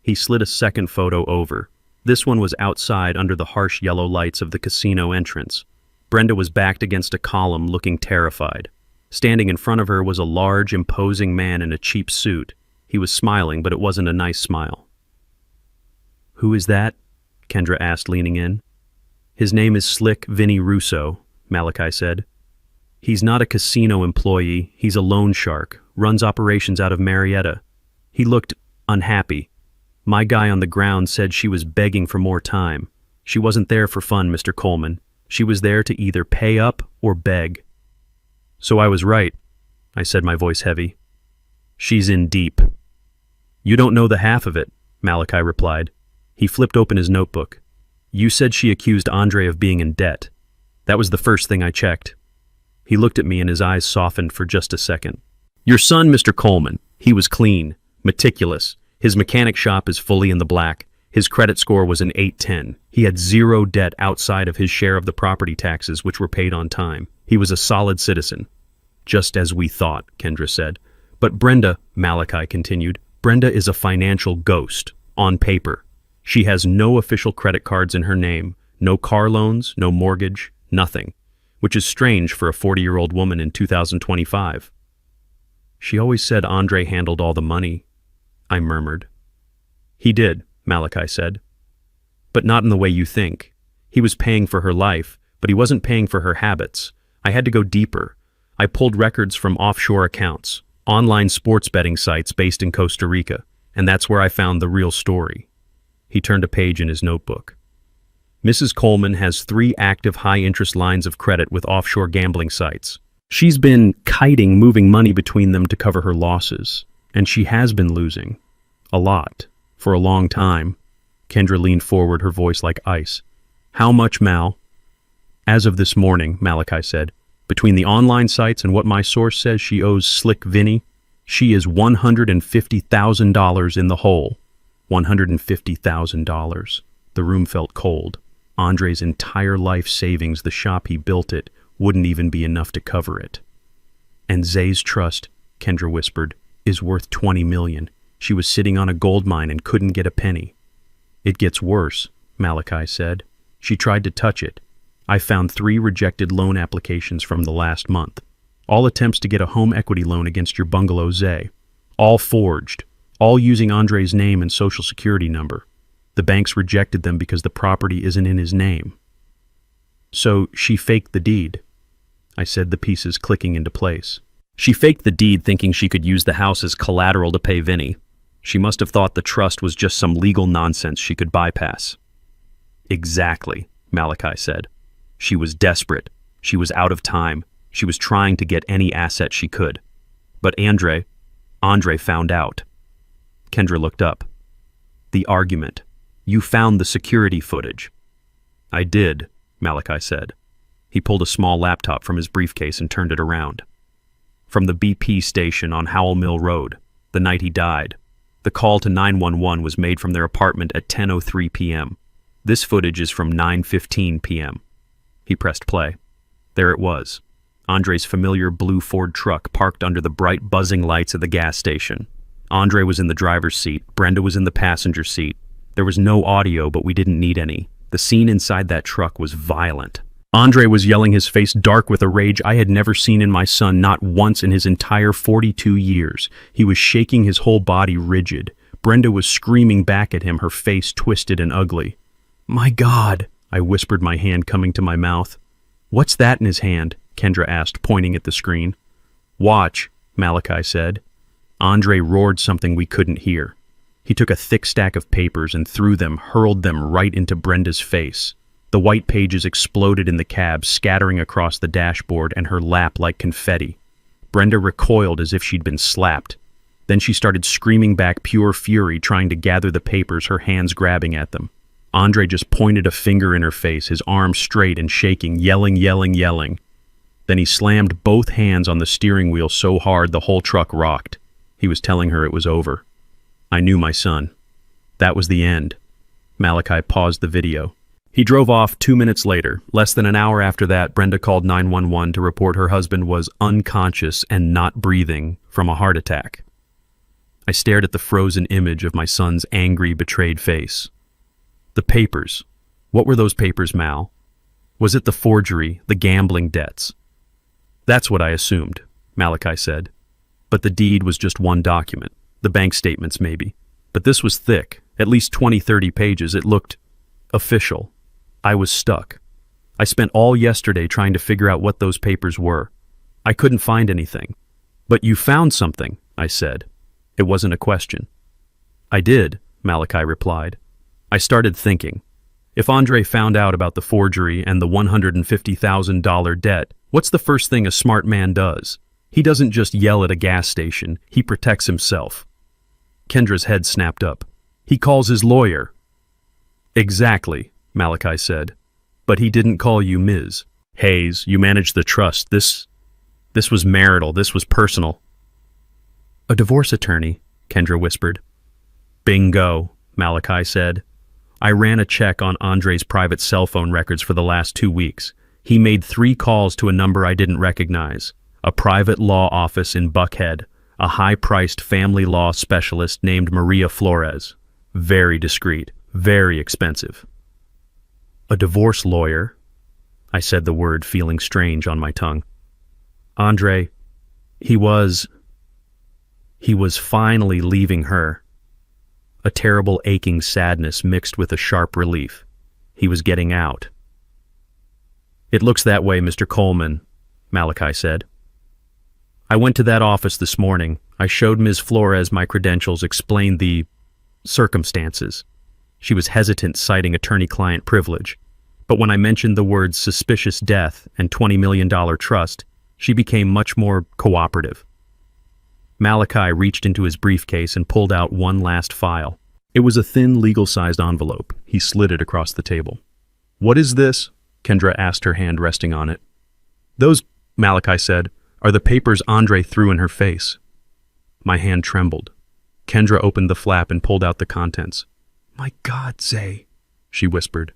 He slid a second photo over. This one was outside under the harsh yellow lights of the casino entrance. Brenda was backed against a column, looking terrified. Standing in front of her was a large, imposing man in a cheap suit. He was smiling, but it wasn't a nice smile. Who is that? Kendra asked, leaning in. His name is Slick Vinny Russo, Malachi said. He's not a casino employee, he's a loan shark, runs operations out of Marietta. He looked unhappy. My guy on the ground said she was begging for more time. She wasn't there for fun, Mr. Coleman. She was there to either pay up or beg. So I was right, I said, my voice heavy. She's in deep. You don't know the half of it, Malachi replied. He flipped open his notebook. You said she accused Andre of being in debt. That was the first thing I checked. He looked at me and his eyes softened for just a second. Your son, Mr. Coleman, he was clean, meticulous. His mechanic shop is fully in the black. His credit score was an 810. He had zero debt outside of his share of the property taxes, which were paid on time. He was a solid citizen. Just as we thought, Kendra said. But Brenda, Malachi continued, Brenda is a financial ghost, on paper. She has no official credit cards in her name, no car loans, no mortgage, nothing, which is strange for a 40-year-old woman in 2025. She always said Andre handled all the money, I murmured. He did, Malachi said. But not in the way you think. He was paying for her life, but he wasn't paying for her habits. I had to go deeper. I pulled records from offshore accounts, online sports betting sites based in Costa Rica, and that's where I found the real story. He turned a page in his notebook. Mrs. Coleman has 3 active high-interest lines of credit with offshore gambling sites. She's been kiting moving money between them to cover her losses, and she has been losing. A lot. For a long time. Kendra leaned forward, her voice like ice. How much, Mal? As of this morning, Malachi said, between the online sites and what my source says she owes Slick Vinny, she is $150,000 in the hole. $150,000. The room felt cold. Andre's entire life savings, the shop he built it, wouldn't even be enough to cover it. And Zay's trust, Kendra whispered, is worth $20 million. She was sitting on a gold mine and couldn't get a penny. It gets worse, Malachi said. She tried to touch it. I found 3 rejected loan applications from the last month. All attempts to get a home equity loan against your bungalow, Zay. All forged. All using Andre's name and social security number. The banks rejected them because the property isn't in his name. So she faked the deed, I said, the pieces clicking into place. She faked the deed thinking she could use the house as collateral to pay Vinny. She must have thought the trust was just some legal nonsense she could bypass. Exactly, Malachi said. She was desperate. She was out of time. She was trying to get any asset she could. But Andre found out. Kendra looked up. The argument. You found the security footage. I did, Malachi said. He pulled a small laptop from his briefcase and turned it around. From the BP station on Howell Mill Road, the night he died. The call to 911 was made from their apartment at 10:03 p.m. This footage is from 9:15 p.m. He pressed play. There it was. Andre's familiar blue Ford truck parked under the bright buzzing lights of the gas station. Andre was in the driver's seat. Brenda was in the passenger seat. There was no audio, but we didn't need any. The scene inside that truck was violent. Andre was yelling, his face dark with a rage I had never seen in my son, not once in his entire 42 years. He was shaking, his whole body rigid. Brenda was screaming back at him, her face twisted and ugly. My God, I whispered, my hand coming to my mouth. What's that in his hand? Kendra asked, pointing at the screen. Watch, Malachi said. Andre roared something we couldn't hear. He took a thick stack of papers and threw them, hurled them right into Brenda's face. The white pages exploded in the cab, scattering across the dashboard and her lap like confetti. Brenda recoiled as if she'd been slapped. Then she started screaming back, pure fury, trying to gather the papers, her hands grabbing at them. Andre just pointed a finger in her face, his arm straight and shaking, yelling. Then he slammed both hands on the steering wheel so hard the whole truck rocked. He was telling her it was over. I knew my son. That was the end. Malachi paused the video. He drove off 2 minutes later. Less than an hour after that, Brenda called 911 to report her husband was unconscious and not breathing from a heart attack. I stared at the frozen image of my son's angry, betrayed face. The papers. What were those papers, Mal? Was it the forgery, the gambling debts? That's what I assumed, Malachi said. But the deed was just one document. The bank statements, maybe. But this was thick, at least 20-30 pages. It looked official. I was stuck. I spent all yesterday trying to figure out what those papers were. I couldn't find anything. But you found something, I said. It wasn't a question. I did, Malachi replied. I started thinking. If Andre found out about the forgery and the $150,000 debt, what's the first thing a smart man does? He doesn't just yell at a gas station. He protects himself. Kendra's head snapped up. He calls his lawyer. Exactly, Malachi said. But he didn't call you Ms. Hayes. You managed the trust. This was marital. This was personal. A divorce attorney, Kendra whispered. Bingo, Malachi said. I ran a check on Andre's private cell phone records for the last 2 weeks. He made 3 calls to a number I didn't recognize. A private law office in Buckhead. A high-priced family law specialist named Maria Flores. Very discreet, Very expensive. A divorce lawyer, I said the word, feeling strange on my tongue. Andre, he was finally leaving her. A terrible aching sadness mixed with a sharp relief. He was getting out. It looks that way, Mr. Coleman, Malachi said. I went to that office this morning. I showed Ms. Flores my credentials, explained the circumstances. She was hesitant, citing attorney-client privilege. But when I mentioned the words suspicious death and $20 million trust, she became much more cooperative. Malachi reached into his briefcase and pulled out one last file. It was a thin, legal-sized envelope. He slid it across the table. What is this? Kendra asked, her hand resting on it. Those, Malachi said, are the papers Andre threw in her face. My hand trembled. Kendra opened the flap and pulled out the contents. My God, Zay, she whispered.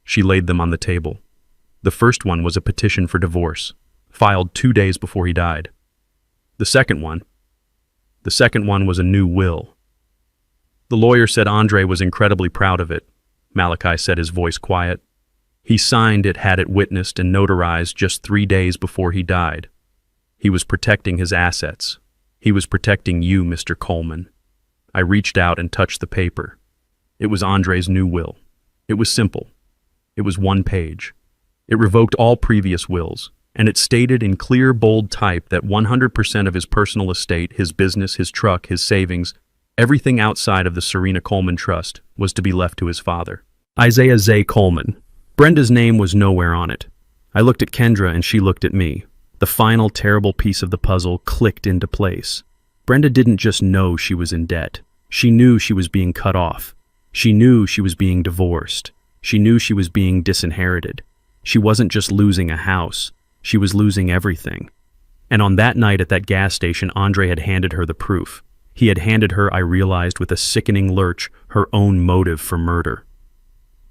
She laid them on the table. The first one was a petition for divorce, filed 2 days before he died. The second one was a new will. The lawyer said Andre was incredibly proud of it. Malachi said, his voice quiet. He signed it, had it witnessed and notarized just 3 days before he died. He was protecting his assets. He was protecting you, Mr. Coleman. I reached out and touched the paper. It was Andre's new will. It was simple. It was 1 page. It revoked all previous wills, and it stated in clear, bold type that 100% of his personal estate, his business, his truck, his savings, everything outside of the Serena Coleman Trust was to be left to his father. Isaiah Zay Coleman. Brenda's name was nowhere on it. I looked at Kendra and she looked at me. The final terrible piece of the puzzle clicked into place. Brenda didn't just know she was in debt. She knew she was being cut off. She knew she was being divorced. She knew she was being disinherited. She wasn't just losing a house. She was losing everything. And on that night at that gas station, Andre had handed her the proof. He had handed her, I realized with a sickening lurch, her own motive for murder.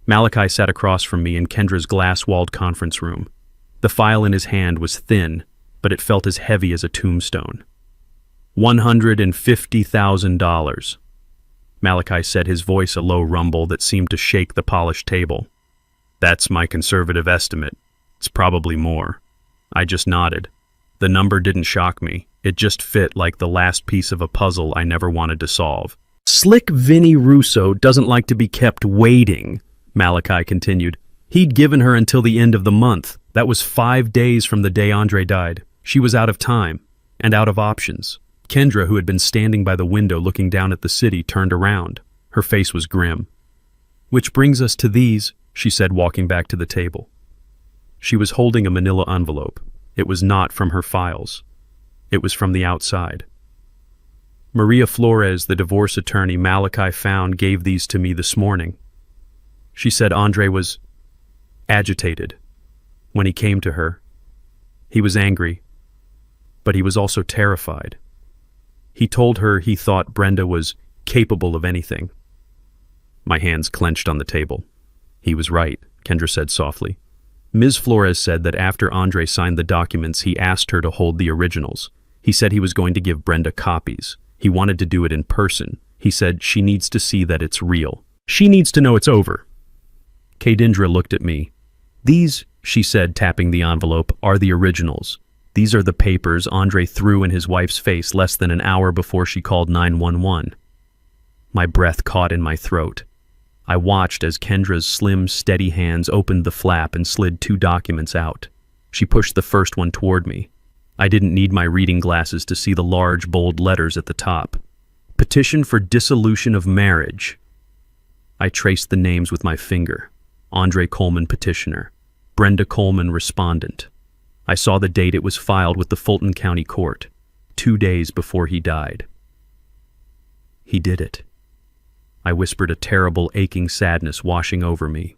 Malachi sat across from me in Kendra's glass-walled conference room. The file in his hand was thin, but it felt as heavy as a tombstone. $150,000. Malachi said, his voice a low rumble that seemed to shake the polished table. That's my conservative estimate. It's probably more. I just nodded. The number didn't shock me. It just fit like the last piece of a puzzle I never wanted to solve. Slick Vinny Russo doesn't like to be kept waiting, Malachi continued. He'd given her until the end of the month. That was 5 days from the day Andre died. She was out of time and out of options. Kendra, who had been standing by the window looking down at the city, turned around. Her face was grim. Which brings us to these, she said, walking back to the table. She was holding a manila envelope. It was not from her files. It was from the outside. Maria Flores, the divorce attorney Malachi found, gave these to me this morning. She said Andre was agitated when he came to her. He was angry, but he was also terrified. He told her he thought Brenda was capable of anything. My hands clenched on the table. He was right, Kendra said softly. Ms. Flores said that after Andre signed the documents, he asked her to hold the originals. He said he was going to give Brenda copies. He wanted to do it in person. He said she needs to see that it's real. She needs to know it's over. Kendra looked at me. These, she said, tapping the envelope, are the originals. These are the papers Andre threw in his wife's face less than an hour before she called 911. My breath caught in my throat. I watched as Kendra's slim, steady hands opened the flap and slid 2 documents out. She pushed the first one toward me. I didn't need my reading glasses to see the large, bold letters at the top. Petition for dissolution of marriage. I traced the names with my finger. Andre Coleman, petitioner. Brenda Coleman, respondent. I saw the date it was filed with the Fulton County Court, 2 days before he died. He did it. I whispered, a terrible, aching sadness washing over me.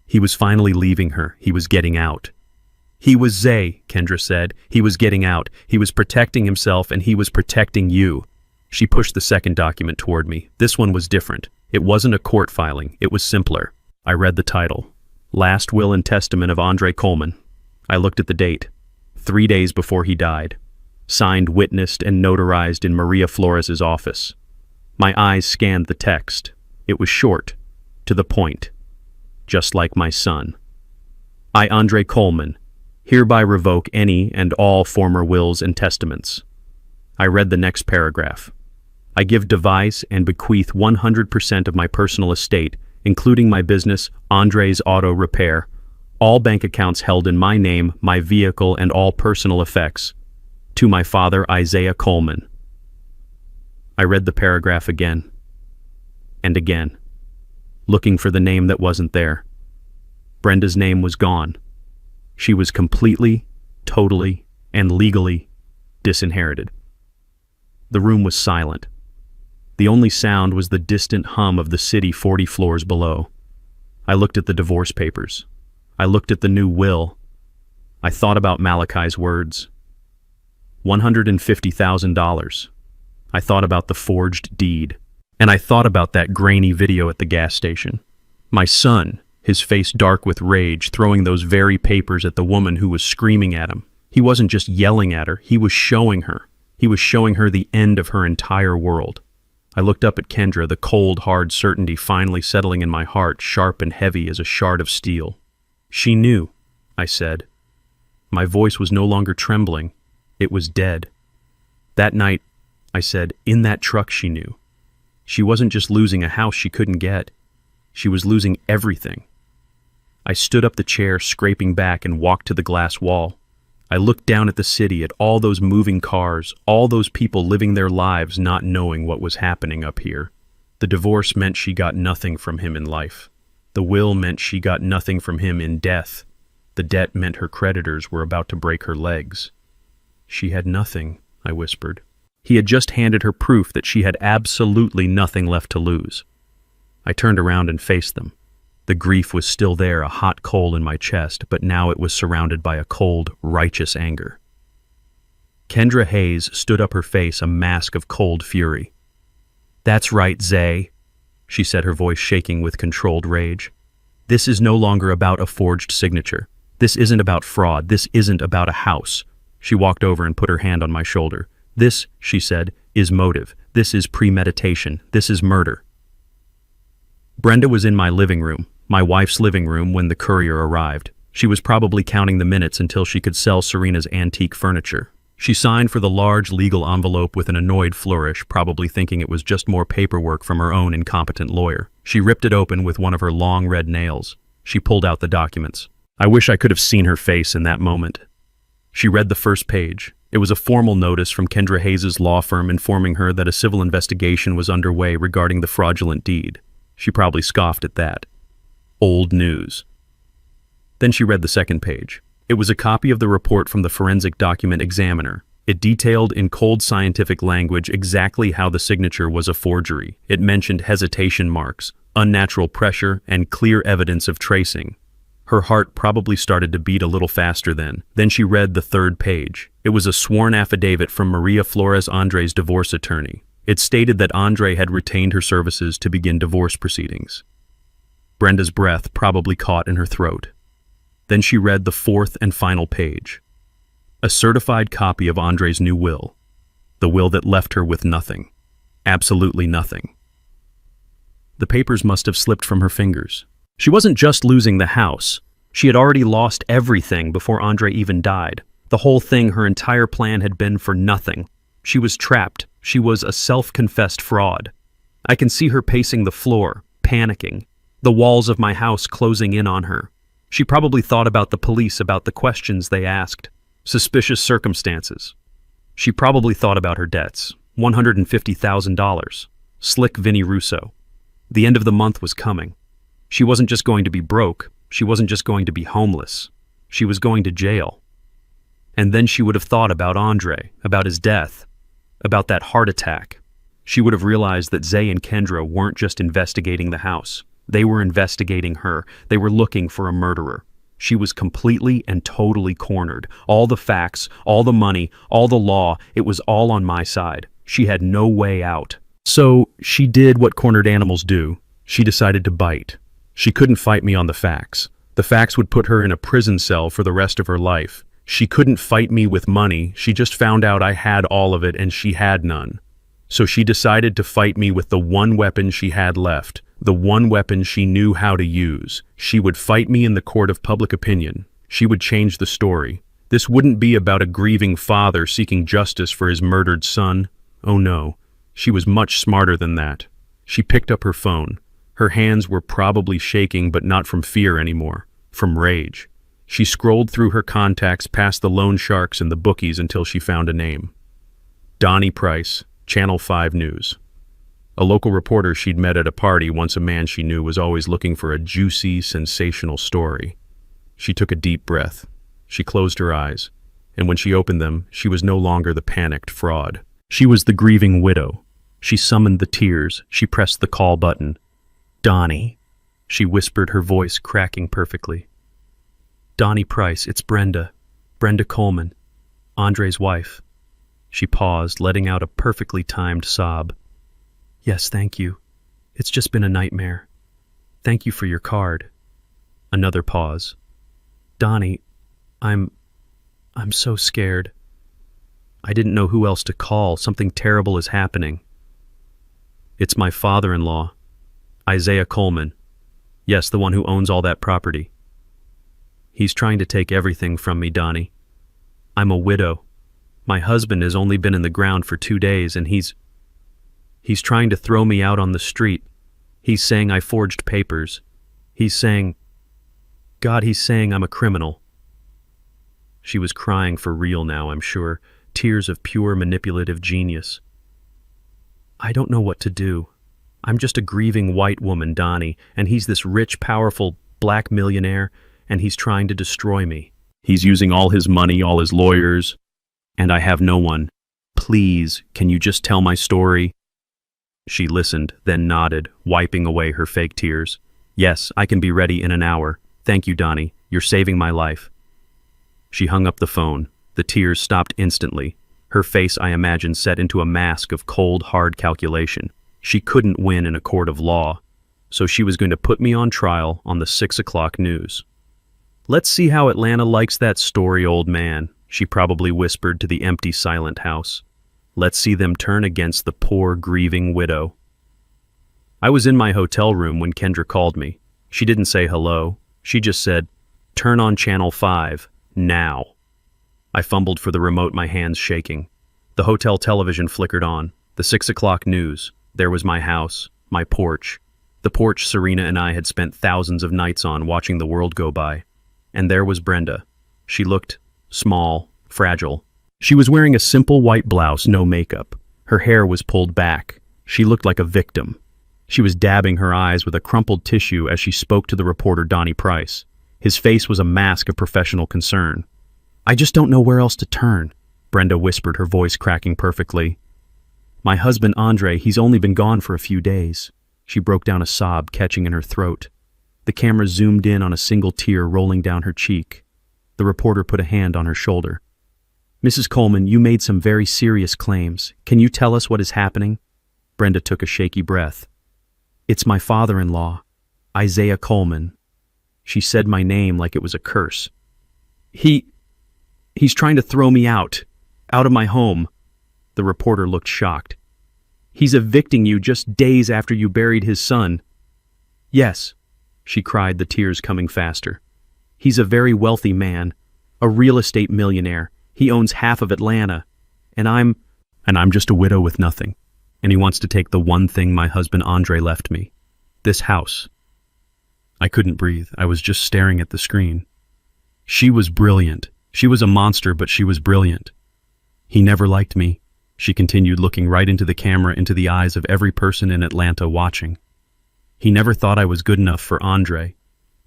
He was finally leaving her. He was getting out. He was Zay, Kendra said. He was getting out. He was protecting himself, and he was protecting you. She pushed the second document toward me. This one was different. It wasn't a court filing. It was simpler. I read the title. Last Will and Testament of Andre Coleman. I looked at the date. 3 days before he died. Signed, witnessed, and notarized in Maria Flores' office. My eyes scanned the text. It was short. to the point, just like my son. I, Andre Coleman, hereby revoke any and all former wills and testaments. I read the next paragraph. I give, devise, and bequeath 100% of my personal estate, including my business, Andre's Auto Repair, all bank accounts held in my name, my vehicle, and all personal effects, to my father, Isaiah Coleman. I read the paragraph again and again, looking for the name that wasn't there. Brenda's name was gone. She was completely, totally, and legally disinherited. The room was silent. The only sound was the distant hum of the city 40 floors below. I looked at the divorce papers. I looked at the new will. I thought about Malachi's words. $150,000. I thought about the forged deed. And I thought about that grainy video at the gas station. My son, his face dark with rage, throwing those very papers at the woman who was screaming at him. He wasn't just yelling at her, he was showing her. He was showing her the end of her entire world. I looked up at Kendra, the cold, hard certainty finally settling in my heart, sharp and heavy as a shard of steel. She knew, I said. My voice was no longer trembling. It was dead. That night, I said, in that truck she knew. She wasn't just losing a house she couldn't get. She was losing everything. I stood up the chair, scraping back, and walked to the glass wall. I looked down at the city, at all those moving cars, all those people living their lives not knowing what was happening up here. The divorce meant she got nothing from him in life. The will meant she got nothing from him in death. The debt meant her creditors were about to break her legs. She had nothing, I whispered. He had just handed her proof that she had absolutely nothing left to lose. I turned around and faced them. The grief was still there, a hot coal in my chest, but now it was surrounded by a cold, righteous anger. Kendra Hayes stood up, her face a mask of cold fury. "That's right, Zay," she said, her voice shaking with controlled rage. "This is no longer about a forged signature. This isn't about fraud. This isn't about a house." She walked over and put her hand on my shoulder. "This," she said, "is motive. This is premeditation. This is murder." Brenda was in my living room, my wife's living room, when the courier arrived. She was probably counting the minutes until she could sell Serena's antique furniture. She signed for the large legal envelope with an annoyed flourish, probably thinking it was just more paperwork from her own incompetent lawyer. She ripped it open with one of her long red nails. She pulled out the documents. I wish I could have seen her face in that moment. She read the first page. It was a formal notice from Kendra Hayes' law firm informing her that a civil investigation was underway regarding the fraudulent deed. She probably scoffed at that. Old news. Then she read the second page. It was a copy of the report from the forensic document examiner. It detailed in cold scientific language exactly how the signature was a forgery. It mentioned hesitation marks, unnatural pressure, and clear evidence of tracing. Her heart probably started to beat a little faster then. Then she read the third page. It was a sworn affidavit from Maria Flores, Andre's divorce attorney. It stated that Andre had retained her services to begin divorce proceedings. Brenda's breath probably caught in her throat. Then she read the fourth and final page. A certified copy of Andre's new will. The will that left her with nothing. Absolutely nothing. The papers must have slipped from her fingers. She wasn't just losing the house. She had already lost everything before Andre even died. The whole thing, her entire plan, had been for nothing. She was trapped. She was a self-confessed fraud. I can see her pacing the floor, panicking. The walls of my house closing in on her. She probably thought about the police, about the questions they asked. Suspicious circumstances. She probably thought about her debts. $150,000. Slick Vinny Russo. The end of the month was coming. She wasn't just going to be broke. She wasn't just going to be homeless. She was going to jail. And then she would have thought about Andre, about his death, about that heart attack. She would have realized that Zay and Kendra weren't just investigating the house. They were investigating her. They were looking for a murderer. She was completely and totally cornered. All the facts, all the money, all the law, it was all on my side. She had no way out. So she did what cornered animals do. She decided to bite. She couldn't fight me on the facts. The facts would put her in a prison cell for the rest of her life. She couldn't fight me with money. She just found out I had all of it and she had none. So she decided to fight me with the one weapon she had left, the one weapon she knew how to use. She would fight me in the court of public opinion. She would change the story. This wouldn't be about a grieving father seeking justice for his murdered son. Oh no, she was much smarter than that. She picked up her phone. Her hands were probably shaking, but not from fear anymore, from rage. She scrolled through her contacts past the loan sharks and the bookies until she found a name. Donnie Price, Channel 5 News. A local reporter she'd met at a party, once a man she knew was always looking for a juicy, sensational story. She took a deep breath. She closed her eyes, and when she opened them, she was no longer the panicked fraud. She was the grieving widow. She summoned the tears. She pressed the call button. Donnie, she whispered, her voice cracking perfectly. Donnie Price, it's Brenda. Brenda Coleman, Andre's wife. She paused, letting out a perfectly timed sob. Yes, thank you. It's just been a nightmare. Thank you for your card. Another pause. Donnie, I'm so scared. I didn't know who else to call. Something terrible is happening. It's my father-in-law, Isaiah Coleman. Yes, the one who owns all that property. He's trying to take everything from me, Donnie. I'm a widow. My husband has only been in the ground for 2 days, and he's trying to throw me out on the street. He's saying I forged papers. He's saying I'm a criminal. She was crying for real now, I'm sure, tears of pure manipulative genius. I don't know what to do. I'm just a grieving white woman, Donnie, and he's this rich, powerful black millionaire, and he's trying to destroy me. He's using all his money, all his lawyers, and I have no one. Please, can you just tell my story? She listened, then nodded, wiping away her fake tears. Yes, I can be ready in an hour. Thank you, Donnie. You're saving my life. She hung up the phone. The tears stopped instantly. Her face, I imagine, set into a mask of cold, hard calculation. She couldn't win in a court of law, so she was going to put me on trial on the 6 o'clock news. Let's see how Atlanta likes that story, old man, she probably whispered to the empty, silent house. Let's see them turn against the poor, grieving widow. I was in my hotel room when Kendra called me. She didn't say hello. She just said, "Turn on Channel 5, now." I fumbled for the remote, my hands shaking. The hotel television flickered on. The 6 o'clock news. There was my house, my porch. The porch Serena and I had spent thousands of nights on, watching the world go by. And there was Brenda. She looked small, fragile. She was wearing a simple white blouse, no makeup. Her hair was pulled back. She looked like a victim. She was dabbing her eyes with a crumpled tissue as she spoke to the reporter Donnie Price. His face was a mask of professional concern. "I just don't know where else to turn," Brenda whispered, her voice cracking perfectly. "My husband, Andre, he's only been gone for a few days." She broke down, a sob catching in her throat. The camera zoomed in on a single tear rolling down her cheek. The reporter put a hand on her shoulder. "Mrs. Coleman, you made some very serious claims. Can you tell us what is happening?" Brenda took a shaky breath. "It's my father-in-law, Isaiah Coleman." She said my name like it was a curse. He's trying to throw me out of my home." The reporter looked shocked. "He's evicting you just days after you buried his son." "Yes," she cried, the tears coming faster. "He's a very wealthy man, a real estate millionaire. He owns half of Atlanta, and I'm just a widow with nothing. And he wants to take the one thing my husband Andre left me, this house." I couldn't breathe. I was just staring at the screen. She was brilliant. She was a monster, but she was brilliant. "He never liked me," she continued, looking right into the camera, into the eyes of every person in Atlanta watching. "He never thought I was good enough for Andre.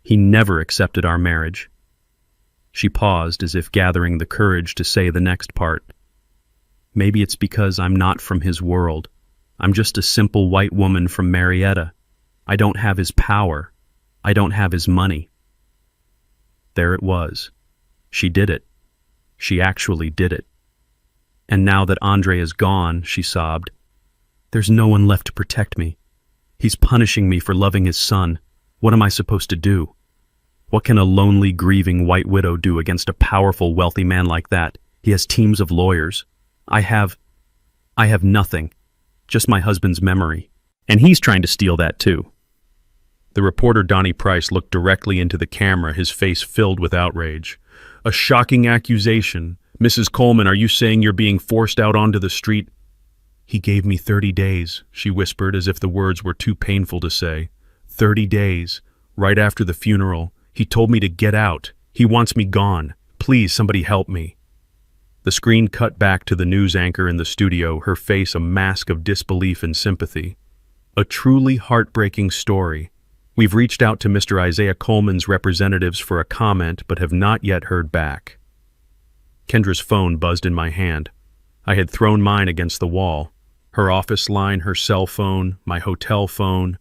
He never accepted our marriage." She paused, as if gathering the courage to say the next part. "Maybe it's because I'm not from his world. I'm just a simple white woman from Marietta. I don't have his power. I don't have his money." There it was. She did it. She actually did it. "And now that Andre is gone," she sobbed, "there's no one left to protect me. He's punishing me for loving his son. What am I supposed to do? What can a lonely, grieving white widow do against a powerful, wealthy man like that? He has teams of lawyers. I have nothing. just my husband's memory. And he's trying to steal that too. The reporter Donnie Price looked directly into the camera, his face filled with outrage. A shocking accusation. Mrs. Coleman, are you saying you're being forced out onto the street? He gave me 30 days, she whispered as if the words were too painful to say. 30 days. Right after the funeral. He told me to get out. He wants me gone. Please, somebody help me. The screen cut back to the news anchor in the studio, her face a mask of disbelief and sympathy. A truly heartbreaking story. We've reached out to Mr. Isaiah Coleman's representatives for a comment, but have not yet heard back. Kendra's phone buzzed in my hand. I had thrown mine against the wall. Her office line, her cell phone, my hotel phone.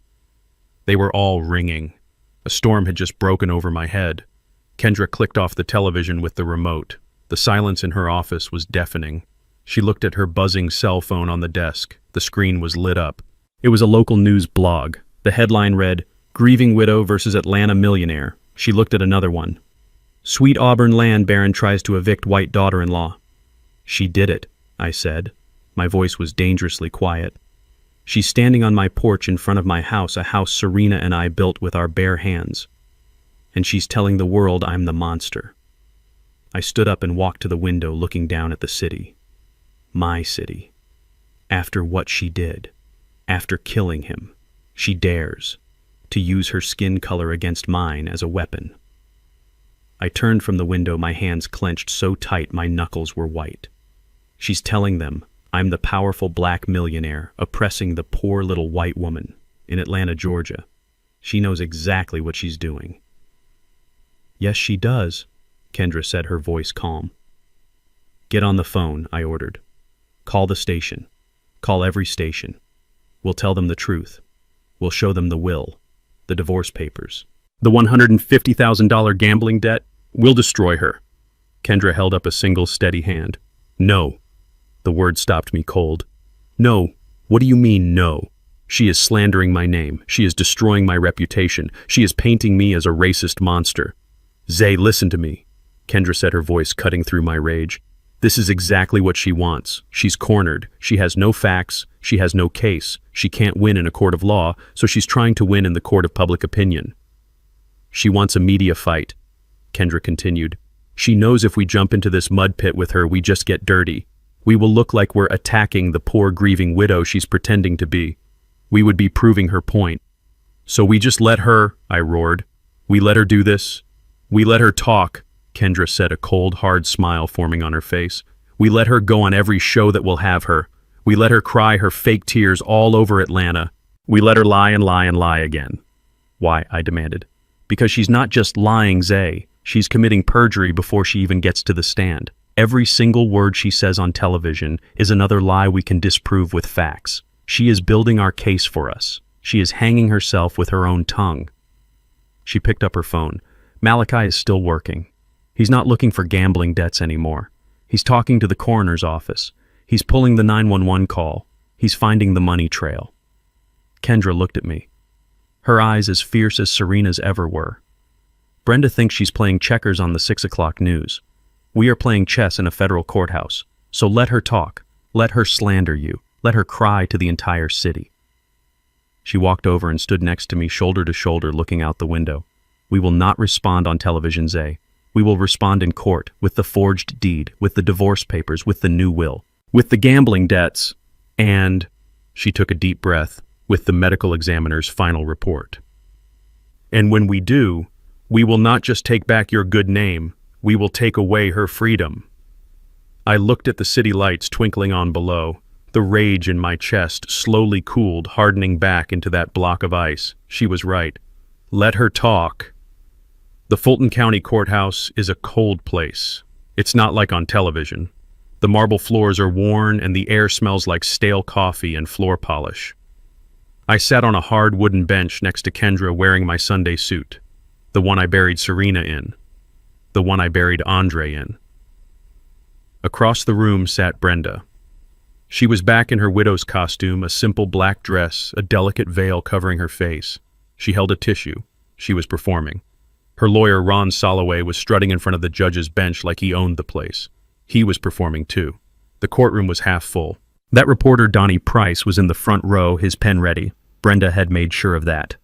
They were all ringing. A storm had just broken over my head. Kendra clicked off the television with the remote. The silence in her office was deafening. She looked at her buzzing cell phone on the desk. The screen was lit up. It was a local news blog. The headline read, "Grieving Widow versus Atlanta Millionaire." She looked at another one. "Sweet Auburn land baron tries to evict white daughter-in-law." "She did it," I said. My voice was dangerously quiet. "She's standing on my porch in front of my house, a house Serena and I built with our bare hands. And she's telling the world I'm the monster." I stood up and walked to the window, looking down at the city. My city. After what she did, after killing him, she dares to use her skin color against mine as a weapon. I turned from the window, my hands clenched so tight my knuckles were white. She's telling them I'm the powerful black millionaire oppressing the poor little white woman in Atlanta, Georgia. She knows exactly what she's doing. "Yes, she does," Kendra said, her voice calm. "Get on the phone," I ordered. "Call the station. Call every station. We'll tell them the truth. We'll show them the will, the divorce papers, the $150,000 gambling debt. We'll destroy her." Kendra held up a single steady hand. "No." The word stopped me cold. "No. What do you mean, no? She is slandering my name. She is destroying my reputation. She is painting me as a racist monster." "Zay, listen to me," Kendra said, her voice cutting through my rage. "This is exactly what she wants. She's cornered. She has no facts. She has no case. She can't win in a court of law, so she's trying to win in the court of public opinion. She wants a media fight," Kendra continued. "She knows if we jump into this mud pit with her, we just get dirty. We will look like we're attacking the poor grieving widow she's pretending to be. We would be proving her point. So we just let her," I roared. "We let her do this. We let her talk," Kendra said, a cold, hard smile forming on her face. "We let her go on every show that will have her. We let her cry her fake tears all over Atlanta. We let her lie and lie and lie again." "Why?" I demanded. "Because she's not just lying, Zay. She's committing perjury before she even gets to the stand. Every single word she says on television is another lie we can disprove with facts. She is building our case for us. She is hanging herself with her own tongue." She picked up her phone. "Malachi is still working. He's not looking for gambling debts anymore. He's talking to the coroner's office. He's pulling the 911 call. He's finding the money trail." Kendra looked at me, her eyes as fierce as Serena's ever were. "Brenda thinks she's playing checkers on the 6 o'clock news. We are playing chess in a federal courthouse. So let her talk. Let her slander you. Let her cry to the entire city." She walked over and stood next to me, shoulder to shoulder, looking out the window. "We will not respond on television, Zay. We will respond in court, with the forged deed, with the divorce papers, with the new will, with the gambling debts, and," she took a deep breath, "with the medical examiner's final report. And when we do, we will not just take back your good name, we will take away her freedom." I looked at the city lights twinkling on below. The rage in my chest slowly cooled, hardening back into that block of ice. She was right. Let her talk. The Fulton County Courthouse is a cold place. It's not like on television. The marble floors are worn and the air smells like stale coffee and floor polish. I sat on a hard wooden bench next to Kendra wearing my Sunday suit, the one I buried Serena in, the one I buried Andre in. Across the room sat Brenda. She was back in her widow's costume, a simple black dress, a delicate veil covering her face. She held a tissue. She was performing. Her lawyer, Ron Soloway, was strutting in front of the judge's bench like he owned the place. He was performing too. The courtroom was half full. That reporter, Donnie Price, was in the front row, his pen ready. Brenda had made sure of that.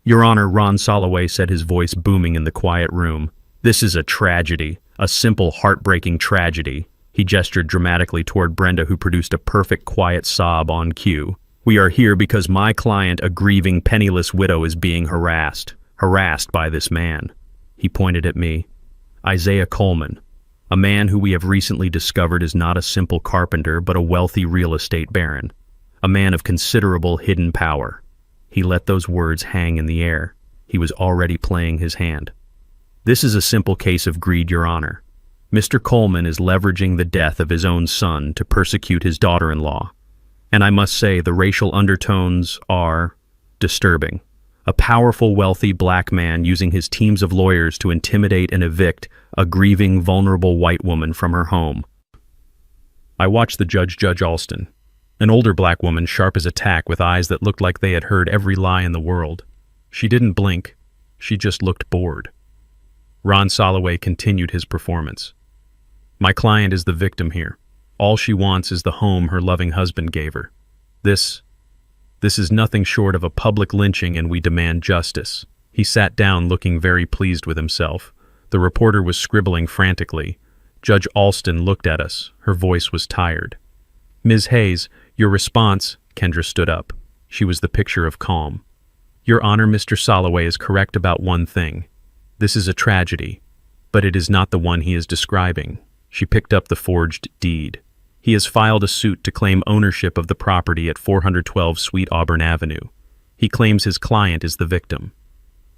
Your Honor, Ron Soloway said, his voice booming in the quiet room. This is a tragedy, a simple, heartbreaking tragedy. He gestured dramatically toward Brenda, who produced a perfect, quiet sob on cue. We are here because my client, a grieving, penniless widow, is being harassed by this man. He pointed at me. Isaiah Coleman, a man who we have recently discovered is not a simple carpenter but a wealthy real estate baron, a man of considerable hidden power. He let those words hang in the air. He was already playing his hand. This is a simple case of greed, Your Honor. Mr. Coleman is leveraging the death of his own son to persecute his daughter-in-law. And I must say, the racial undertones are disturbing. A powerful, wealthy black man using his teams of lawyers to intimidate and evict a grieving, vulnerable white woman from her home. I watched the judge, Judge Alston, an older black woman, sharp as a tack, with eyes that looked like they had heard every lie in the world. She didn't blink. She just looked bored. Ron Soloway continued his performance. My client is the victim here. All she wants is the home her loving husband gave her. This is nothing short of a public lynching, and we demand justice. He sat down, looking very pleased with himself. The reporter was scribbling frantically. Judge Alston looked at us. Her voice was tired. Ms. Hayes, your response. Kendra stood up. She was the picture of calm. Your Honor, Mr. Soloway is correct about one thing. This is a tragedy, but it is not the one he is describing. She picked up the forged deed. He has filed a suit to claim ownership of the property at 412 Sweet Auburn Avenue. He claims his client is the victim.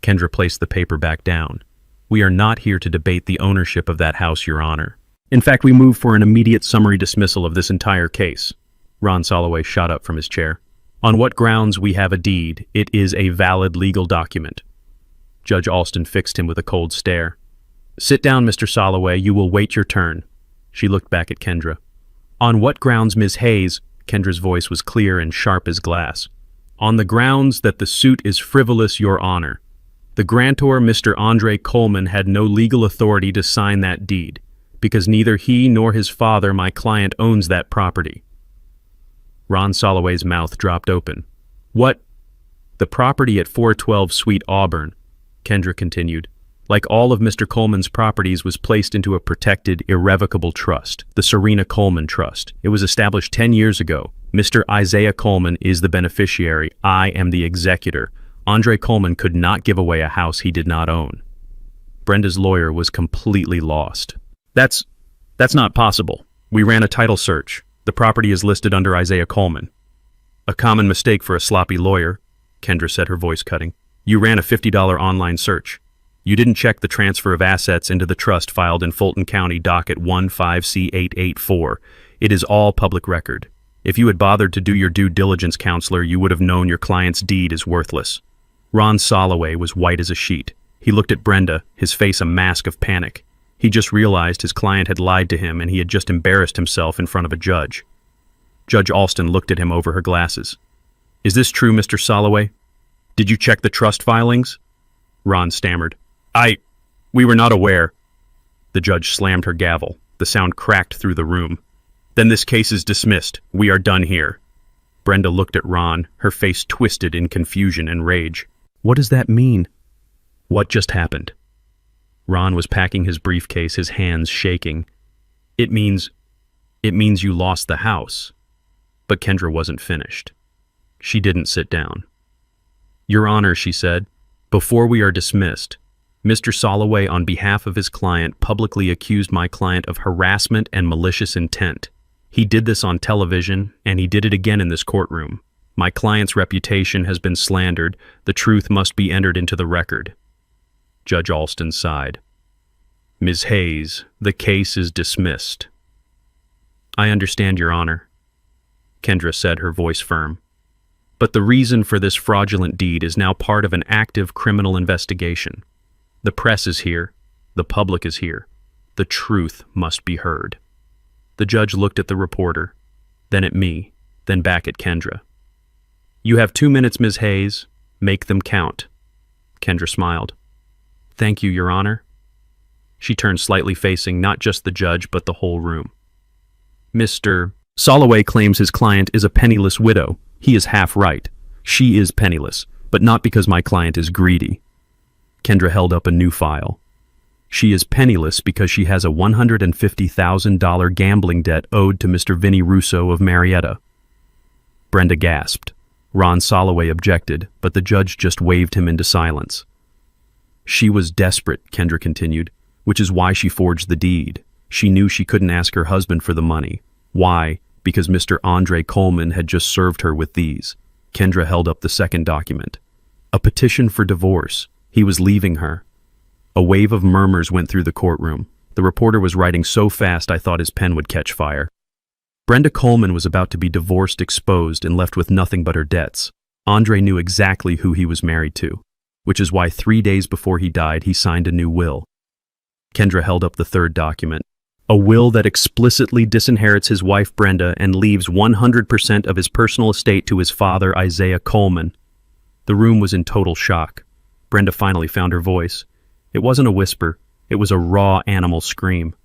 Kendra placed the paper back down. We are not here to debate the ownership of that house, Your Honor. In fact, we move for an immediate summary dismissal of this entire case. Ron Soloway shot up from his chair. On what grounds we have a deed? It is a valid legal document. Judge Alston fixed him with a cold stare. Sit down, Mr. Soloway. You will wait your turn. She looked back at Kendra. On what grounds, Ms. Hayes? Kendra's voice was clear and sharp as glass. On the grounds that the suit is frivolous, Your Honor. The grantor, Mr. Andre Coleman, had no legal authority to sign that deed, because neither he nor his father, my client, owns that property. Ron Soloway's mouth dropped open. What? The property at 412 Sweet Auburn, Kendra continued, like all of Mr. Coleman's properties, was placed into a protected, irrevocable trust, the Serena Coleman Trust. It was established 10 years ago. Mr. Isaiah Coleman is the beneficiary. I am the executor. Andre Coleman could not give away a house he did not own. Brenda's lawyer was completely lost. That's not possible. We ran a title search. The property is listed under Isaiah Coleman. A common mistake for a sloppy lawyer, Kendra said, her voice cutting. You ran a $50 online search. You didn't check the transfer of assets into the trust filed in Fulton County docket 15C884. It is all public record. If you had bothered to do your due diligence, counselor, you would have known your client's deed is worthless. Ron Soloway was white as a sheet. He looked at Brenda, his face a mask of panic. He just realized his client had lied to him, and he had just embarrassed himself in front of a judge. Judge Alston looked at him over her glasses. Is this true, Mr. Soloway? Did you check the trust filings? Ron stammered. We were not aware. The judge slammed her gavel. The sound cracked through the room. Then this case is dismissed. We are done here. Brenda looked at Ron, her face twisted in confusion and rage. What does that mean? What just happened? Ron was packing his briefcase, his hands shaking. It means you lost the house. But Kendra wasn't finished. She didn't sit down. Your Honor, she said, before we are dismissed, Mr. Soloway, on behalf of his client, publicly accused my client of harassment and malicious intent. He did this on television, and he did it again in this courtroom. My client's reputation has been slandered. The truth must be entered into the record. Judge Alston sighed. Ms. Hayes, the case is dismissed. I understand, Your Honor, Kendra said, her voice firm. But the reason for this fraudulent deed is now part of an active criminal investigation. The press is here. The public is here. The truth must be heard. The judge looked at the reporter, then at me, then back at Kendra. You have 2 minutes, Ms. Hayes. Make them count. Kendra smiled. Thank you, Your Honor. She turned slightly, facing not just the judge, but the whole room. Mr. Soloway claims his client is a penniless widow. He is half right. She is penniless, but not because my client is greedy. Kendra held up a new file. She is penniless because she has a $150,000 gambling debt owed to Mr. Vinny Russo of Marietta. Brenda gasped. Ron Soloway objected, but the judge just waved him into silence. She was desperate, Kendra continued, which is why she forged the deed. She knew she couldn't ask her husband for the money. Why? Because Mr. Andre Coleman had just served her with these. Kendra held up the second document. A petition for divorce. He was leaving her. A wave of murmurs went through the courtroom. The reporter was writing so fast I thought his pen would catch fire. Brenda Coleman was about to be divorced, exposed, and left with nothing but her debts. Andre knew exactly who he was married to, which is why 3 days before he died he signed a new will. Kendra held up the third document. A will that explicitly disinherits his wife Brenda and leaves 100% of his personal estate to his father Isaiah Coleman. The room was in total shock. Brenda finally found her voice. It wasn't a whisper, it was a raw animal scream.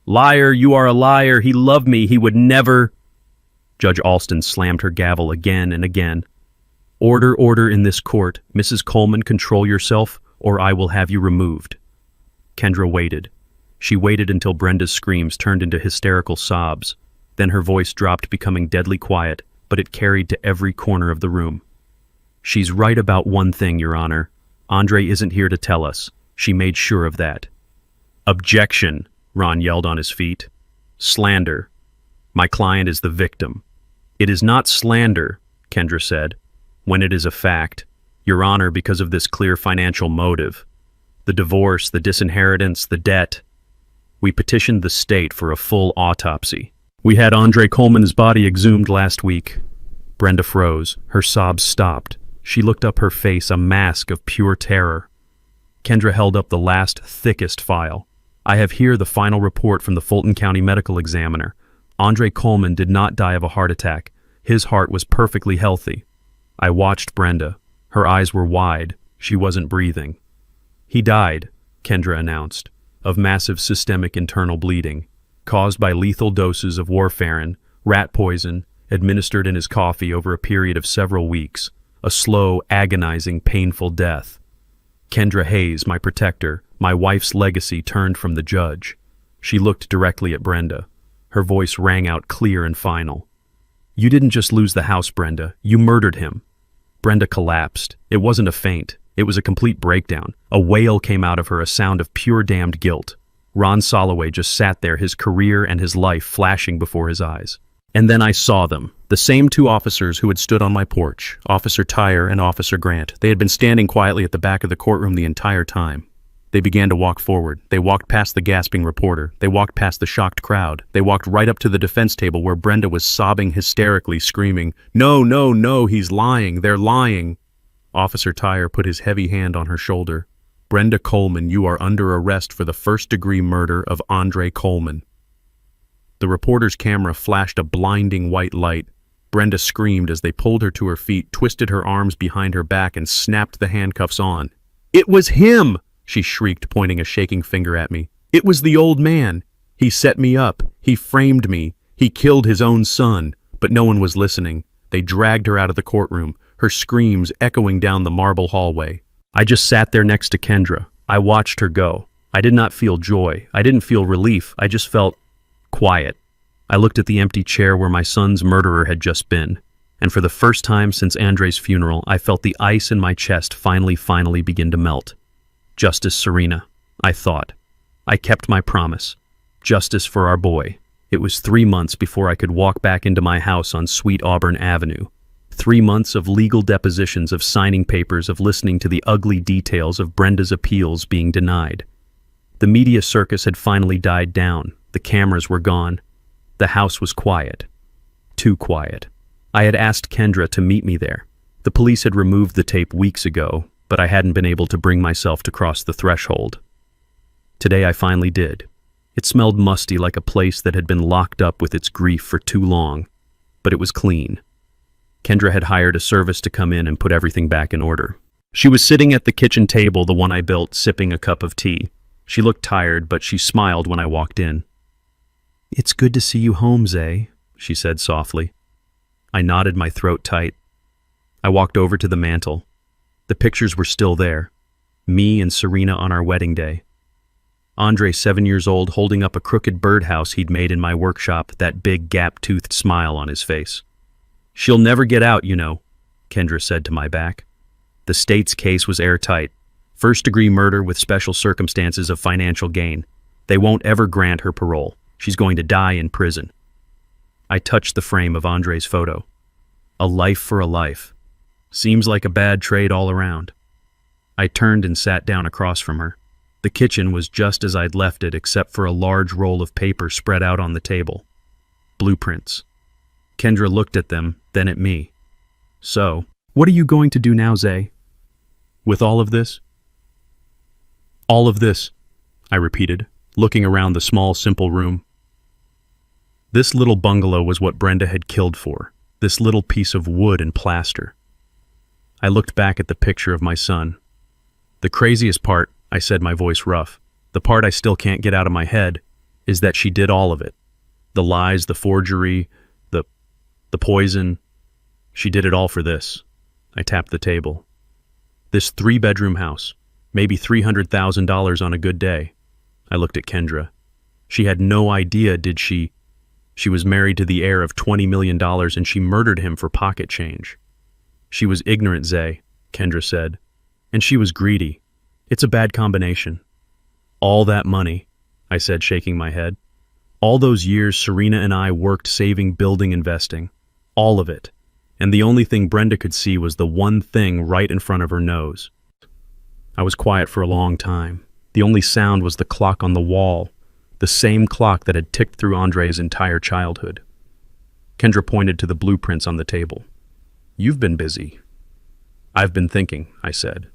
"Liar, you are a liar, he loved me, he would never—" Judge Alston slammed her gavel again and again. "Order, order in this court. Mrs. Coleman, control yourself, or I will have you removed." Kendra waited. She waited until Brenda's screams turned into hysterical sobs. Then her voice dropped, becoming deadly quiet, but it carried to every corner of the room. "She's right about one thing, Your Honor. Andre isn't here to tell us. She made sure of that." "Objection," Ron yelled on his feet. "Slander. My client is the victim." "It is not slander," Kendra said, "when it is a fact, Your Honor, because of this clear financial motive. The divorce, the disinheritance, the debt. We petitioned the state for a full autopsy. We had Andre Coleman's body exhumed last week." Brenda froze. Her sobs stopped. She looked up, her face a mask of pure terror. Kendra held up the last, thickest file. "I have here the final report from the Fulton County Medical Examiner. Andre Coleman did not die of a heart attack. His heart was perfectly healthy." I watched Brenda. Her eyes were wide. She wasn't breathing. "He died," Kendra announced, "of massive systemic internal bleeding, caused by lethal doses of warfarin, rat poison, administered in his coffee over a period of several weeks. A slow, agonizing, painful death." Kendra Hayes, my protector, my wife's legacy, turned from the judge. She looked directly at Brenda. Her voice rang out clear and final. "You didn't just lose the house, Brenda. You murdered him." Brenda collapsed. It wasn't a faint. It was a complete breakdown. A wail came out of her, a sound of pure damned guilt. Ron Soloway just sat there, his career and his life flashing before his eyes. And then I saw them. The same two officers who had stood on my porch, Officer Tyre and Officer Grant. They had been standing quietly at the back of the courtroom the entire time. They began to walk forward. They walked past the gasping reporter. They walked past the shocked crowd. They walked right up to the defense table where Brenda was sobbing hysterically, screaming, "No, no, no, he's lying. They're lying." Officer Tyre put his heavy hand on her shoulder. "Brenda Coleman, you are under arrest for the first-degree murder of Andre Coleman." The reporter's camera flashed a blinding white light. Brenda screamed as they pulled her to her feet, twisted her arms behind her back, and snapped the handcuffs on. "It was him!" she shrieked, pointing a shaking finger at me. "It was the old man. He set me up. He framed me. He killed his own son." But no one was listening. They dragged her out of the courtroom, her screams echoing down the marble hallway. I just sat there next to Kendra. I watched her go. I did not feel joy. I didn't feel relief. I just felt quiet. I looked at the empty chair where my son's murderer had just been, and for the first time since Andre's funeral, I felt the ice in my chest finally begin to melt. Justice Serena, I thought. I kept my promise. Justice for our boy. It was 3 months before I could walk back into my house on Sweet Auburn Avenue. 3 months of legal depositions, of signing papers, of listening to the ugly details of Brenda's appeals being denied. The media circus had finally died down. The cameras were gone. The house was quiet. Too quiet. I had asked Kendra to meet me there. The police had removed the tape weeks ago, but I hadn't been able to bring myself to cross the threshold. Today I finally did. It smelled musty, like a place that had been locked up with its grief for too long, but it was clean. Kendra had hired a service to come in and put everything back in order. She was sitting at the kitchen table, the one I built, sipping a cup of tea. She looked tired, but she smiled when I walked in. "It's good to see you home, Zay. she said softly. I nodded, my throat tight. I walked over to the mantel. The pictures were still there. Me and Serena on our wedding day. Andre, 7 years old, holding up a crooked birdhouse he'd made in my workshop, that big gap-toothed smile on his face. She'll never get out, you know, Kendra said to my back. The state's case was airtight. First-degree murder with special circumstances of financial gain. They won't ever grant her parole. She's going to die in prison. I touched the frame of Andre's photo. A life for a life. Seems like a bad trade all around. I turned and sat down across from her. The kitchen was just as I'd left it, except for a large roll of paper spread out on the table. Blueprints. Kendra looked at them, then at me. So, what are you going to do now, Zay? With all of this? All of this, I repeated, looking around the small, simple room. This little bungalow was what Brenda had killed for, this little piece of wood and plaster. I looked back at the picture of my son. The craziest part, I said, my voice rough, the part I still can't get out of my head, is that she did all of it. The lies, the forgery, the poison. She did it all for this. I tapped the table. This 3-bedroom house, maybe $300,000 on a good day. I looked at Kendra. She had no idea, did she? She was married to the heir of $20 million and she murdered him for pocket change. She was ignorant, Zay, Kendra said. And she was greedy. It's a bad combination. All that money, I said, shaking my head. All those years Serena and I worked saving, building, investing. All of it. And the only thing Brenda could see was the one thing right in front of her nose. I was quiet for a long time. The only sound was the clock on the wall, the same clock that had ticked through Andre's entire childhood. Kendra pointed to the blueprints on the table. You've been busy. I've been thinking, I said.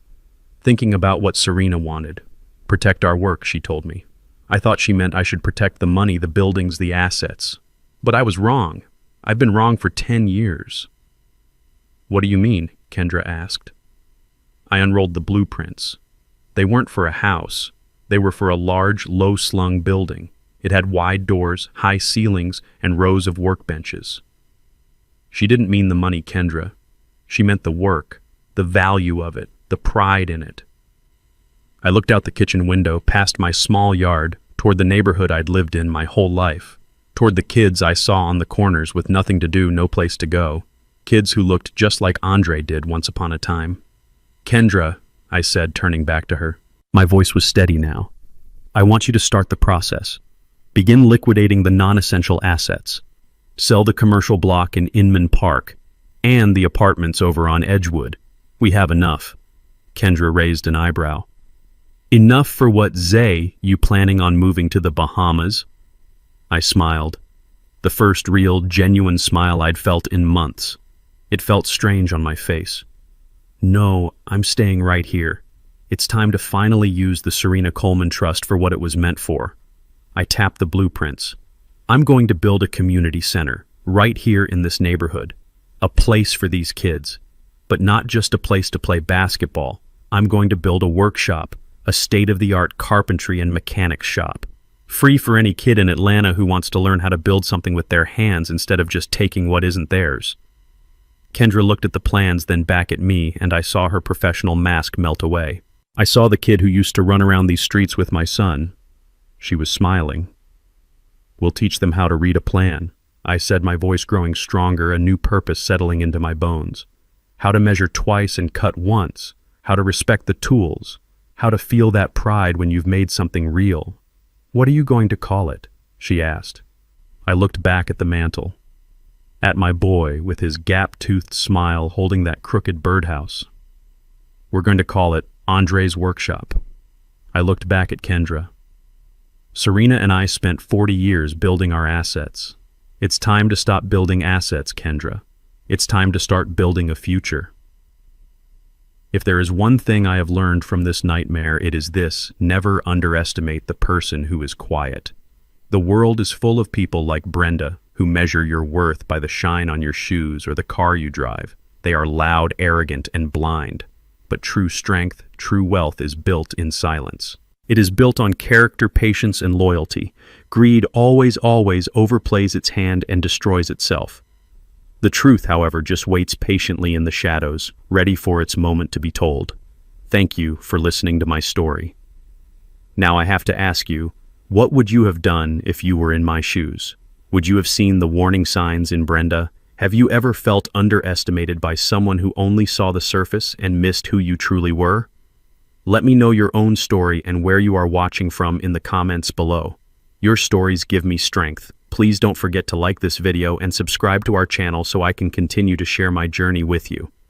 Thinking about what Serena wanted. Protect our work, she told me. I thought she meant I should protect the money, the buildings, the assets. But I was wrong. I've been wrong for 10 years. What do you mean? Kendra asked. I unrolled the blueprints. They weren't for a house. They were for a large, low-slung building. It had wide doors, high ceilings, and rows of workbenches. She didn't mean the money, Kendra. She meant the work, the value of it, the pride in it. I looked out the kitchen window, past my small yard, toward the neighborhood I'd lived in my whole life, toward the kids I saw on the corners with nothing to do, no place to go, kids who looked just like Andre did once upon a time. Kendra, I said, turning back to her. My voice was steady now. I want you to start the process. Begin liquidating the non-essential assets. Sell the commercial block in Inman Park and the apartments over on Edgewood. We have enough. Kendra raised an eyebrow. Enough for what, Zay? You planning on moving to the Bahamas? I smiled. The first real, genuine smile I'd felt in months. It felt strange on my face. No, I'm staying right here. It's time to finally use the Serena Coleman Trust for what it was meant for. I tapped the blueprints. I'm going to build a community center, right here in this neighborhood. A place for these kids. But not just a place to play basketball. I'm going to build a workshop, a state-of-the-art carpentry and mechanics shop. Free for any kid in Atlanta who wants to learn how to build something with their hands instead of just taking what isn't theirs. Kendra looked at the plans, then back at me, and I saw her professional mask melt away. I saw the kid who used to run around these streets with my son. She was smiling. We'll teach them how to read a plan, I said, my voice growing stronger, a new purpose settling into my bones. How to measure twice and cut once. How to respect the tools. How to feel that pride when you've made something real. What are you going to call it? She asked. I looked back at the mantel. At my boy with his gap-toothed smile holding that crooked birdhouse. We're going to call it Andre's Workshop. I looked back at Kendra. Serena and I spent 40 years building our assets. It's time to stop building assets, Kendra. It's time to start building a future. If there is one thing I have learned from this nightmare, it is this: never underestimate the person who is quiet. The world is full of people like Brenda, who measure your worth by the shine on your shoes or the car you drive. They are loud, arrogant, and blind. But true strength, true wealth is built in silence. It is built on character, patience, and loyalty. Greed always overplays its hand and destroys itself. The truth, however, just waits patiently in the shadows, ready for its moment to be told. Thank you for listening to my story. Now I have to ask you, what would you have done if you were in my shoes? Would you have seen the warning signs in Brenda? Have you ever felt underestimated by someone who only saw the surface and missed who you truly were? Let me know your own story and where you are watching from in the comments below. Your stories give me strength. Please don't forget to like this video and subscribe to our channel so I can continue to share my journey with you.